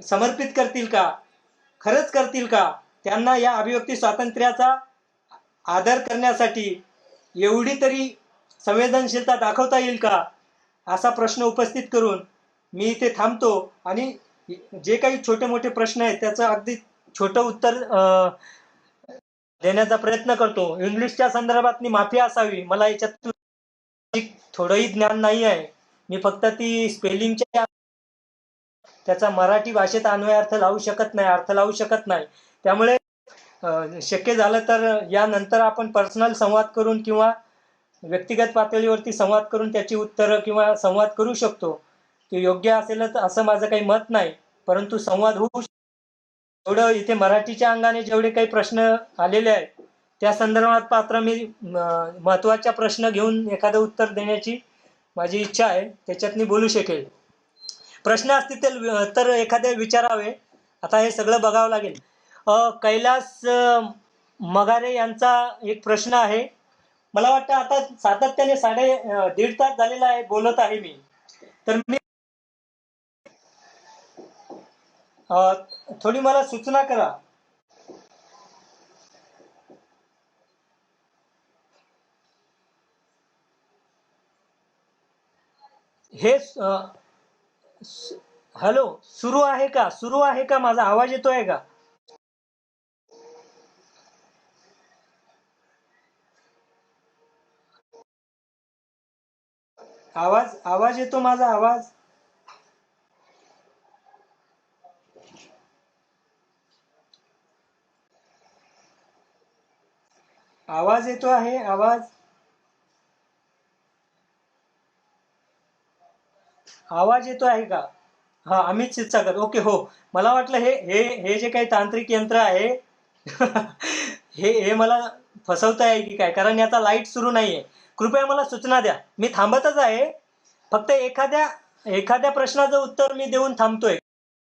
समर्पित करतील का, खरंच करतील का, त्यांना या अभिव्यक्ती स्वातंत्र्याचा आदर करण्यासाठी एवढी तरी संवेदनशीलता दाखवता येईल का, असा प्रश्न उपस्थित करून मी इथे थांबतो. आणि जे काही छोटे मोठे प्रश्न आहेत त्याचं अगदी छोटं उत्तर देण्याचा प्रयत्न करतो. इंग्लिशच्या संदर्भात माफी असावी, मला याच्यात थोडंही ज्ञान नाही आहे. मी फक्त ती स्पेलिंगच्या त्याचा मराठी भाषेत अन्वय अर्थ लावू शकत नाही. त्यामुळे शक्य झालं तर यानंतर आपण पर्सनल संवाद करून किंवा व्यक्तिगत पातळीवरती संवाद करून त्याची उत्तरं किंवा संवाद करू शकतो. ते योग्य असेलच असं माझं काही मत नाही, परंतु संवाद होऊ एवढं इथे मराठीच्या अंगाने जेवढे काही प्रश्न आलेले आहेत त्या संदर्भात पात्र मी महत्त्वाचा प्रश्न घेऊन एखादं उत्तर देण्याची माझी इच्छा आहे, त्याच्यात मी बोलू शकेल. प्रश्न असतील तर एखादे विचारावे. आता हे सगळं बघावं लागेल. कैलास मगारे यांचा एक प्रश्न आहे. मला वाटतं आता सातत्याने 1.5 तास झालेला आहे बोलत आहे मी, तर मी थोडी मला सूचना करा. हे हॅलो, सुरू आहे का माझा आवाज येतोय का? आवाज येतो माझा आवाज? आवाज येतो आहे? आवाज येतो आहे का? हा, अमित क्षीरसागर. ओके, हो. मला वाटलं हे जे काही तांत्रिक यंत्र आहे हे मला फसवत आहे की काय, कारण याचा लाईट सुरू नाहीये. कृपया मला सूचना द्या. मी थांबतच आहे, फक्त एखाद्या प्रश्नाचं उत्तर मी देऊन थांबतोय.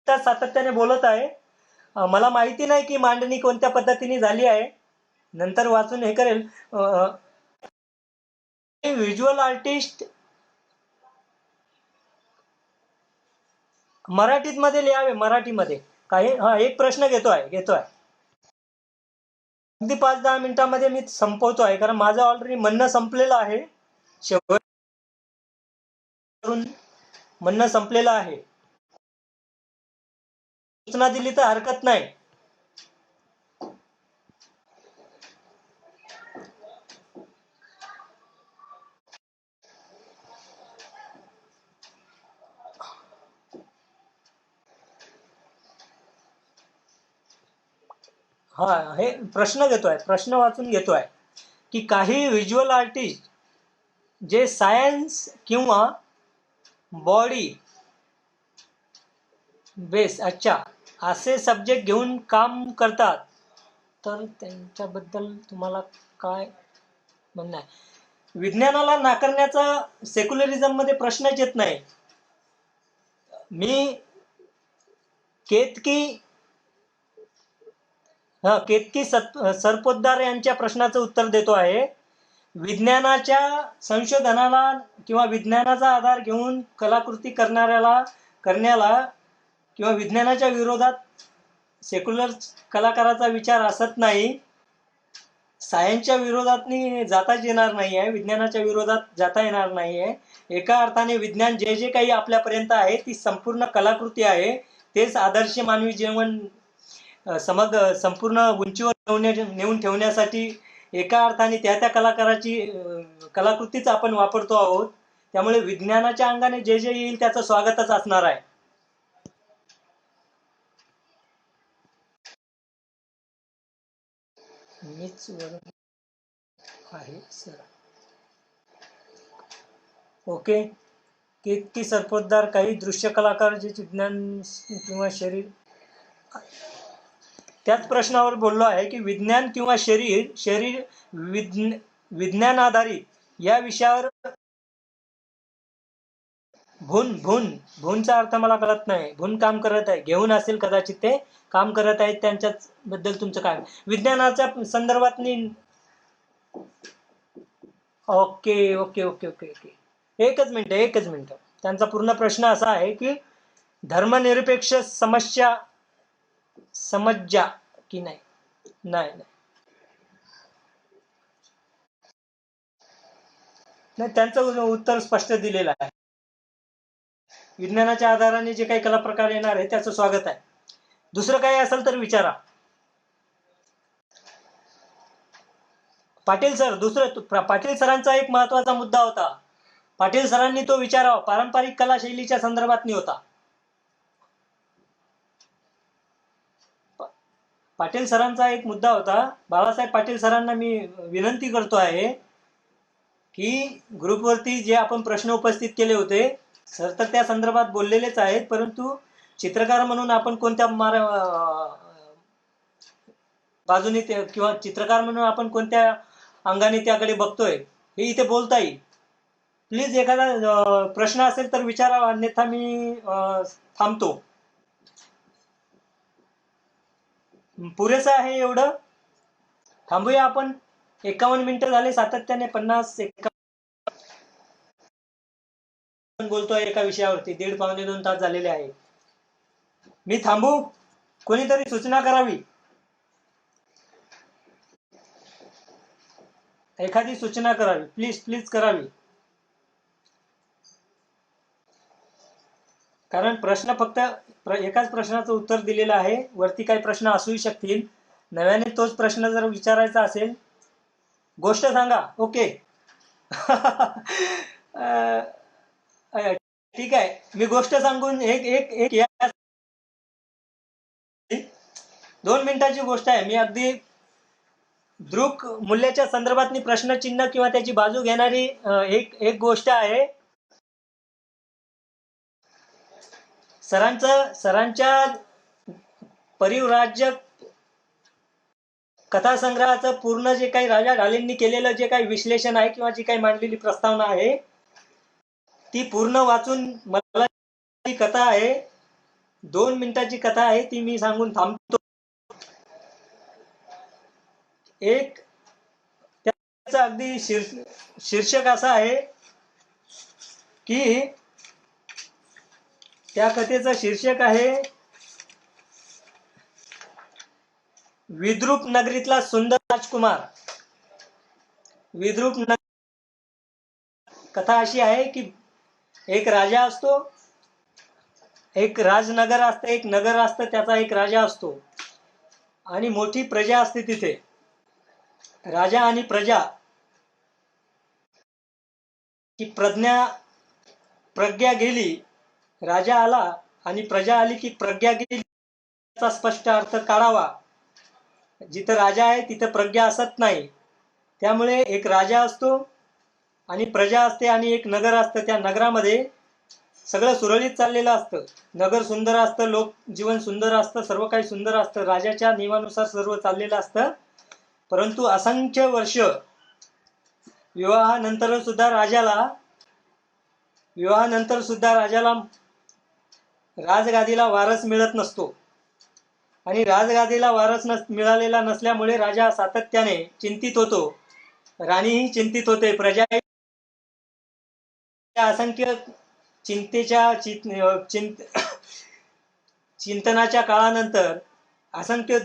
सातत्याने बोलत आहे. मला माहिती नाही की मांडणी कोणत्या पद्धतीने झाली आहे, नंतर वाचून हे करेल. व्हिज्युअल आर्टिस्ट मराठीत मध्ये लिहावे, मराठीमध्ये काही. एक प्रश्न घेतोय. अगदी 5-10 मिनिटांमध्ये मी संपवतो आहे, कारण माझं ऑलरेडी म्हणणं संपलेलं आहे. म्हणणं संपलेलं आहे. सूचना दिली तर हरकत नाही. हे प्रश्न वाचून घेतोय की काही व्हिज्युअल आर्टिस्ट जे सायन्स किंवा बॉडी बेस असे सब्जेक्ट घेऊन काम करतात, तर त्यांच्याबद्दल तुम्हाला काय म्हणणं आहे? विज्ञानाला नाकारण्याचा सेक्युलरिझम मध्ये प्रश्नच येत नाही. मी केतकी सरपोतदार यांच्या प्रश्नाचं उत्तर देतो आहे. विज्ञानाच्या संशोधनाला किंवा विज्ञानाचा आधार घेऊन कलाकृती करण्याला किंवा विज्ञानाच्या विरोधात सेक्युलर कलाकाराचा विचार असत नाही. सायन्सच्या विरोधात जाताच येणार नाही आहे, विज्ञानाच्या विरोधात जाता येणार नाही आहे. एका अर्थाने विज्ञान जे जे काही आपल्यापर्यंत आहे ती संपूर्ण कलाकृती आहे. तेच आदर्श मानवी जीवन संपूर्ण उंचीवर नेऊन ठेवण्यासाठी एका अर्थाने त्या त्या कलाकाराची कलाकृतीच आपण वापरतो आहोत. त्यामुळे विज्ञानाच्या अंगाने जे जे येईल त्याचं स्वागतच असणार आहे. मीच आहे सर. ओके. कीर्ती सरपोतदार काही दृश्य कलाकार जे विज्ञान किंवा शरीर, त्याच प्रश्नावर बोललो आहे की विज्ञान किंवा शरीर विज्ञान आधारित या विषयावर. भूनचा अर्थ मला कळत नाही. भून काम करत आहे, घेऊन असेल कदाचित, ते काम करत आहेत त्यांच्याच बद्दल तुमचं काय विज्ञानाच्या संदर्भात. Okay okay okay okay okay एकच मिनिट. त्यांचा पूर्ण प्रश्न असा आहे की धर्मनिरपेक्ष समज्या की नाही. नाही त्यांचं उत्तर स्पष्ट दिलेलं आहे. विज्ञानाच्या आधाराने जे काही कला प्रकार येणार आहे त्याचं स्वागत आहे. दुसरं काही असेल तर विचारा. पाटील सर, पाटील सरांचा एक महत्वाचा मुद्दा होता. पाटील सरांनी तो विचारावा. पारंपरिक कला शैलीच्या संदर्भात होता. पाटील सरांचा एक मुद्दा होता. बाळासाहेब पाटील सरांना मी विनंती करतो आहे की ग्रुपवरती जे आपण प्रश्न उपस्थित केले होते, सर तर त्या संदर्भात बोललेलेच आहेत, परंतु चित्रकार म्हणून आपण कोणत्या बाजूने किंवा चित्रकार म्हणून आपण कोणत्या अंगाने त्याकडे बघतोय हे इथे बोलता येईल. प्लीज एखादा प्रश्न असेल तर विचारा, अन्यथा मी थांबतो. पुरेसं आहे एवढं. थांबूया आपण. 51 मिनिटं झाले सातत्याने. 50-51 बोलतोय एका विषयावरती. 1.5-2 तास झालेले आहे. मी थांबू? कोणीतरी सूचना करावी. एखादी सूचना करावी. प्लीज करावी. कारण प्रश्न फक्त एकाच प्रश्नाचं उत्तर दिलेलं आहे. वरती काही प्रश्न असूही शकतील. नव्याने तोच प्रश्न जर विचारायचा असेल, गोष्ट सांगा. ओके. ठीक आहे. मी गोष्ट सांगून एक 2 मिनिटाची गोष्ट आहे. मी अगदी दृक मूल्याच्या संदर्भात प्रश्नचिन्ह किंवा त्याची बाजू घेणारी एक गोष्ट आहे. सरांच्या परिव्राज्य कथासंग्रहाचं पूर्ण जे काही राजा ढालेंनी केलेलं जे काही विश्लेषण आहे किंवा जी काही मांडलेली प्रस्तावना आहे ती पूर्ण वाचून मला कथा आहे, 2 मिनिटाची कथा आहे, ती मी सांगून थांबतो. एक त्याचं अगदी शीर्षक असं आहे की त्या कथेचं शीर्षक आहे विद्रूप नगरीतला सुंदर राजकुमार. विद्रूप कथा अशी आहे की एक राजा असतो, एक राजनगर असतं, एक नगर असतं, त्याचा एक राजा असतो आणि मोठी प्रजा असते तिथे. राजा आणि प्रजा की प्रज्ञा गेली, राजा आला आणि प्रजा आली की प्रज्ञा गेली, याचा स्पष्ट अर्थ काढावा. जिथं राजा आहे तिथं प्रज्ञा असत नाही. त्यामुळे एक राजा असतो आणि प्रजा असते आणि एक नगर असतं. त्या नगरामध्ये सगळं सुरळीत चाललेलं असतं. नगर सुंदर असतं, लोक जीवन सुंदर असतं, सर्व काही सुंदर असतं, राजाच्या नियमानुसार सर्व चाललेलं असतं. परंतु असंख्य वर्ष विवाहानंतर सुद्धा राजाला राजगादीला वारस मिळत नसतो आणि राजगादीला वारस मिळालेला नसल्यामुळे राजा सातत्याने चिंतित होतो, राणीही चिंतित होते, प्रजा असंख्य चिंतनाच्या काळानंतर असंख्य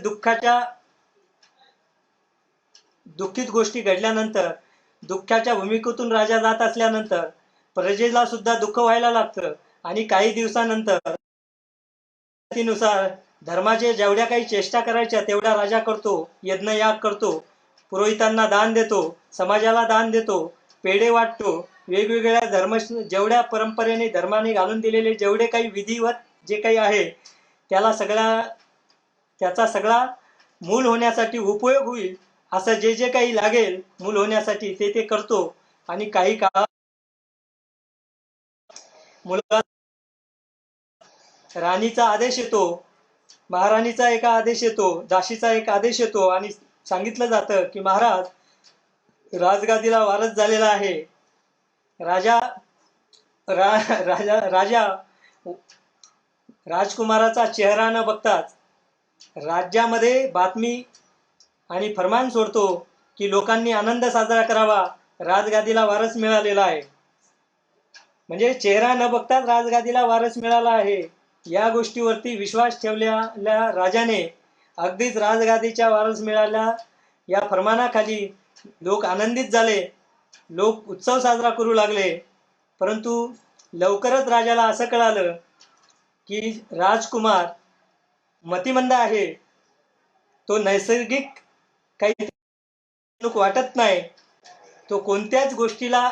दुःखित गोष्टी घडल्यानंतर, दुःखाच्या भूमिकेतून राजा जात असल्यानंतर प्रजेला सुद्धा दुःख व्हायला लागतं आणि काही दिवसानंतर नुसार धर्माचे जेवढ्या काही चेष्टा करायच्या तेवढा राजा करतो, यज्ञयाग करतो, पुरोहितांना दान देतो, समाजाला दान देतो, पेढे वाटतो, वेगवेगळ्या जेवढ्या परंपरेने धर्माने घालून दिलेले जेवढे काही विधिवत जे काही आहे त्याचा सगळा मूल होण्यासाठी उपयोग होईल असं जे जे काही लागेल मूल होण्यासाठी ते ते करतो. आणि काही काळ मुलगा राणीचा आदेश येतो, महाराणीचा एक आदेश येतो, दासीचा एक आदेश येतो आणि सांगितलं जातं की महाराज राजगादीला वारस झालेला आहे. राजा राजा राजकुमाराचा चेहरा न बघताच राज्यामध्ये बातमी आणि फरमान सोडतो की लोकांनी आनंद साजरा करावा, राजगादीला वारस मिळालेला आहे. म्हणजे चेहरा न बघताच राजगादीला वारस मिळाला आहे. या गोष्टीवरती विश्वास ठेवलेल्या राजाने अगदीच राजगादीच्या वारस मिळाल्या या फरमानाखाली लोक आनंदित झाले, लोक उत्सव साजरा करू लागले. परंतु लवकरच राजाला असं कळालं की राजकुमार मतिमंद आहे, तो नैसर्गिक काही वाटत नाही, तो कोणत्याच गोष्टीला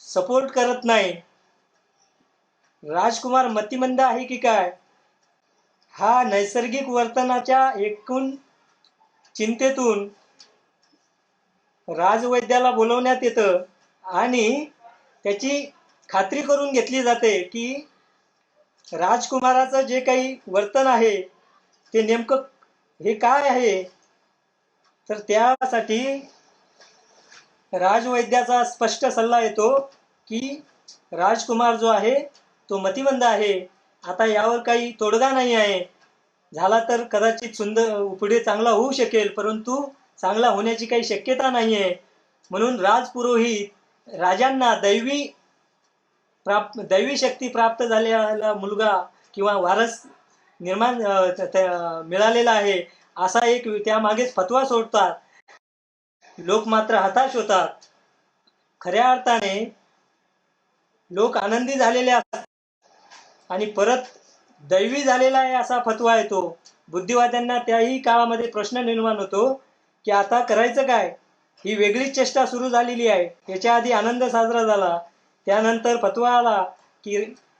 सपोर्ट करत नाही. राजकुमार मतिमंद आहे की काय हा नैसर्गिक वर्तनाच्या एकूण चिंतेतून राजवैद्याला बोलवण्यात येतं आणि त्याची खात्री करून घेतली जाते की राजकुमाराचं जे काही वर्तन आहे ते नेमकं हे काय आहे. तर त्यासाठी राजवैद्याचा स्पष्ट सल्ला येतो की राजकुमार जो आहे तो मतिमंद आहे, आता यावर काही तोडगा नाही आहे. झाला तर कदाचित सुंदर पुढे चांगला होऊ शकेल, परंतु चांगला होण्याची काही शक्यता नाही आहे. म्हणून राजपुरोहित राजांना दैवी शक्ती प्राप्त झालेला मुलगा किंवा वारस मिळालेला आहे असा एक त्यामागेच फतवा सोडतात. लोक मात्र हताश होतात. खऱ्या अर्थाने लोक आनंदी झालेले असतात आणि परत दैवी झालेला आहे असा फतवा येतो. बुद्धिवाद्यांना त्याही काळामध्ये प्रश्न निर्माण होतो की आता करायचं काय, ही वेगळीच चेष्टा सुरू झालेली आहे. याच्या आधी आनंद साजरा झाला, त्यानंतर फतवा आला की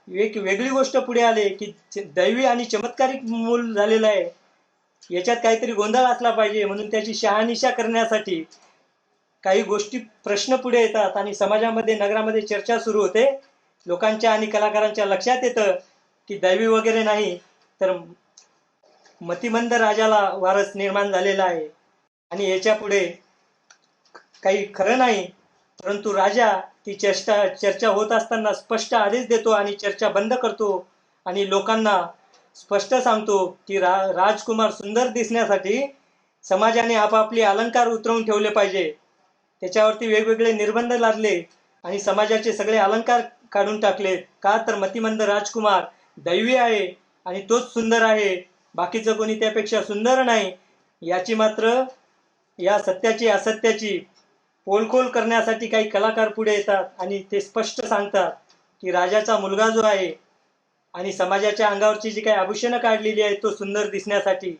एक वेगळी गोष्ट पुढे आली की दैवी आणि चमत्कारिक मूल झालेलं आहे, याच्यात काहीतरी गोंधळ असला पाहिजे. म्हणून त्याची शहानिशा करण्यासाठी काही गोष्टी प्रश्न पुढे येतात आणि समाजामध्ये नगरामध्ये चर्चा सुरू होते. लोकांच्या आणि कलाकारांच्या लक्षात येतं की दैवी वगैरे नाही तर मतिमंद राजाला वारस निर्माण झालेला आहे आणि याच्या पुढे काही खरं नाही. परंतु राजा ती चर्चा होत असताना स्पष्ट आदेश देतो आणि चर्चा बंद करतो आणि लोकांना स्पष्ट सांगतो की राजकुमार सुंदर दिसण्यासाठी समाजाने आपापले अलंकार उतरवून ठेवले पाहिजे. त्याच्यावरती वेगवेगळे निर्बंध लादले आणि समाजाचे सगळे अलंकार काढून टाकले. का तर मतिमंद राजकुमार दैवी आहे आणि तोच सुंदर आहे, बाकीचं कोणी त्यापेक्षा सुंदर नाही. याची मात्र या सत्याची असत्याची पोलखोल करण्यासाठी काही कलाकार पुढे येतात आणि ते स्पष्ट सांगतात की राजाचा मुलगा जो आहे आणि समाजाच्या अंगावरची जी काही आभूषणं काढलेली आहेत तो सुंदर दिसण्यासाठी,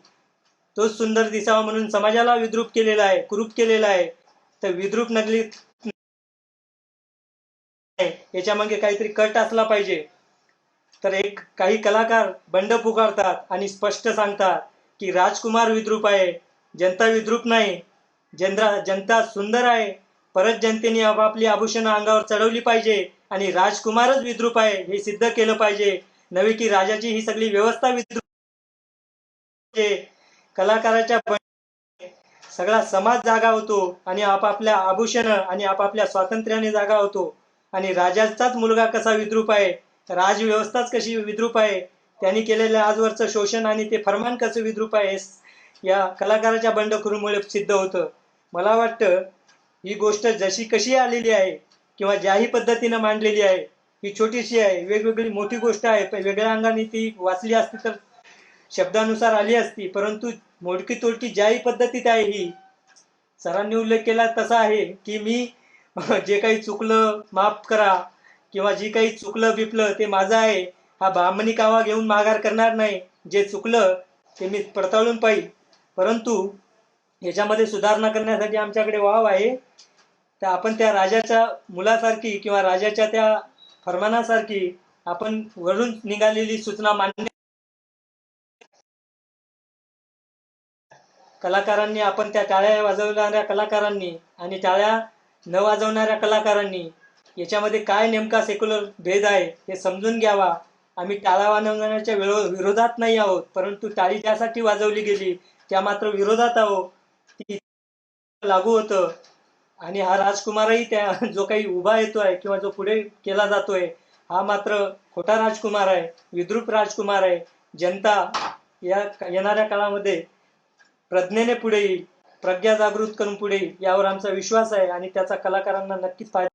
तोच सुंदर दिसावा म्हणून समाजाला विद्रूप केलेला आहे, कुरूप केलेला आहे. तर विद्रूप नगली याच्या मागे काहीतरी कट असला पाहिजे. तर काही कलाकार बंड पुकारतात आणि स्पष्ट सांगतात की राजकुमार विद्रूप आहे, जनता विद्रूप नाही, जनता सुंदर आहे. परत जनतेने आपापली आभूषणं अंगावर चढवली पाहिजे आणि राजकुमारच विद्रूप आहे हे सिद्ध केलं पाहिजे, नव्हे की राजाची ही सगळी व्यवस्था विद्रूप. कलाकाराच्या सगळा समाज जागा होतो आणि आपापल्या आभूषणं आणि आपापल्या स्वातंत्र्याने जागा होतो. आणि राजाचाच मुलगा कसा विद्रूप आहे, राजव्यवस्थाच कशी विद्रूप आहे, त्यांनी केलेलं आजवरचं शोषण आणि ते फरमान कसं विद्रूप आहे या कलाकाराच्या बंडखोरीमुळे सिद्ध होतं. मला वाटतं ही गोष्ट जशी कशी आलेली आहे किंवा ज्याही पद्धतीनं मांडलेली आहे ही छोटीशी आहे, वेगवेगळी मोठी गोष्ट आहे. वेगळ्या अंगाने ती वाचली असती तर शब्दानुसार आली असती, परंतु मोडकी तोडकी ज्याही पद्धतीत आहे ही सरांनी उल्लेख केला तसा आहे की मी जे काही चुकलं माफ करा किंवा जे काही चुकलं बिपलं ते माझं आहे, हा ब्राह्मणी कावा घेऊन माघार करणार नाही. जे चुकलं ते मी पडताळून पाहिजे, परंतु याच्यामध्ये सुधारणा करण्यासाठी आमच्याकडे वाव आहे. तर आपण त्या राजाच्या मुलासारखी किंवा राजाच्या त्या फरमानासारखी आपण वरून निघालेली सूचना मान्य कलाकारांनी, आपण त्या टाळ्या वाजवणाऱ्या कलाकारांनी आणि टाळ्या न वाजवणाऱ्या कलाकारांनी याच्यामध्ये काय नेमका सेक्युलर भेद आहे हे समजून घ्यावा. आम्ही टाळ्या वाजवण्याच्या विरोधात नाही आहोत, परंतु टाळी ज्यासाठी वाजवली गेली त्या मात्र विरोधात आहोत. ती लागू होतं. आणि हा राजकुमारही त्या जो काही उभा येतोय किंवा जो पुढे केला जातोय हा मात्र खोटा राजकुमार आहे, विद्रूप राजकुमार आहे. जनता या येणाऱ्या काळामध्ये प्रज्ञेने पुढे येईल, प्रज्ञा जागृत करून पुढे येईल यावर आमचा विश्वास आहे आणि त्याचा कलाकारांना नक्कीच फायदा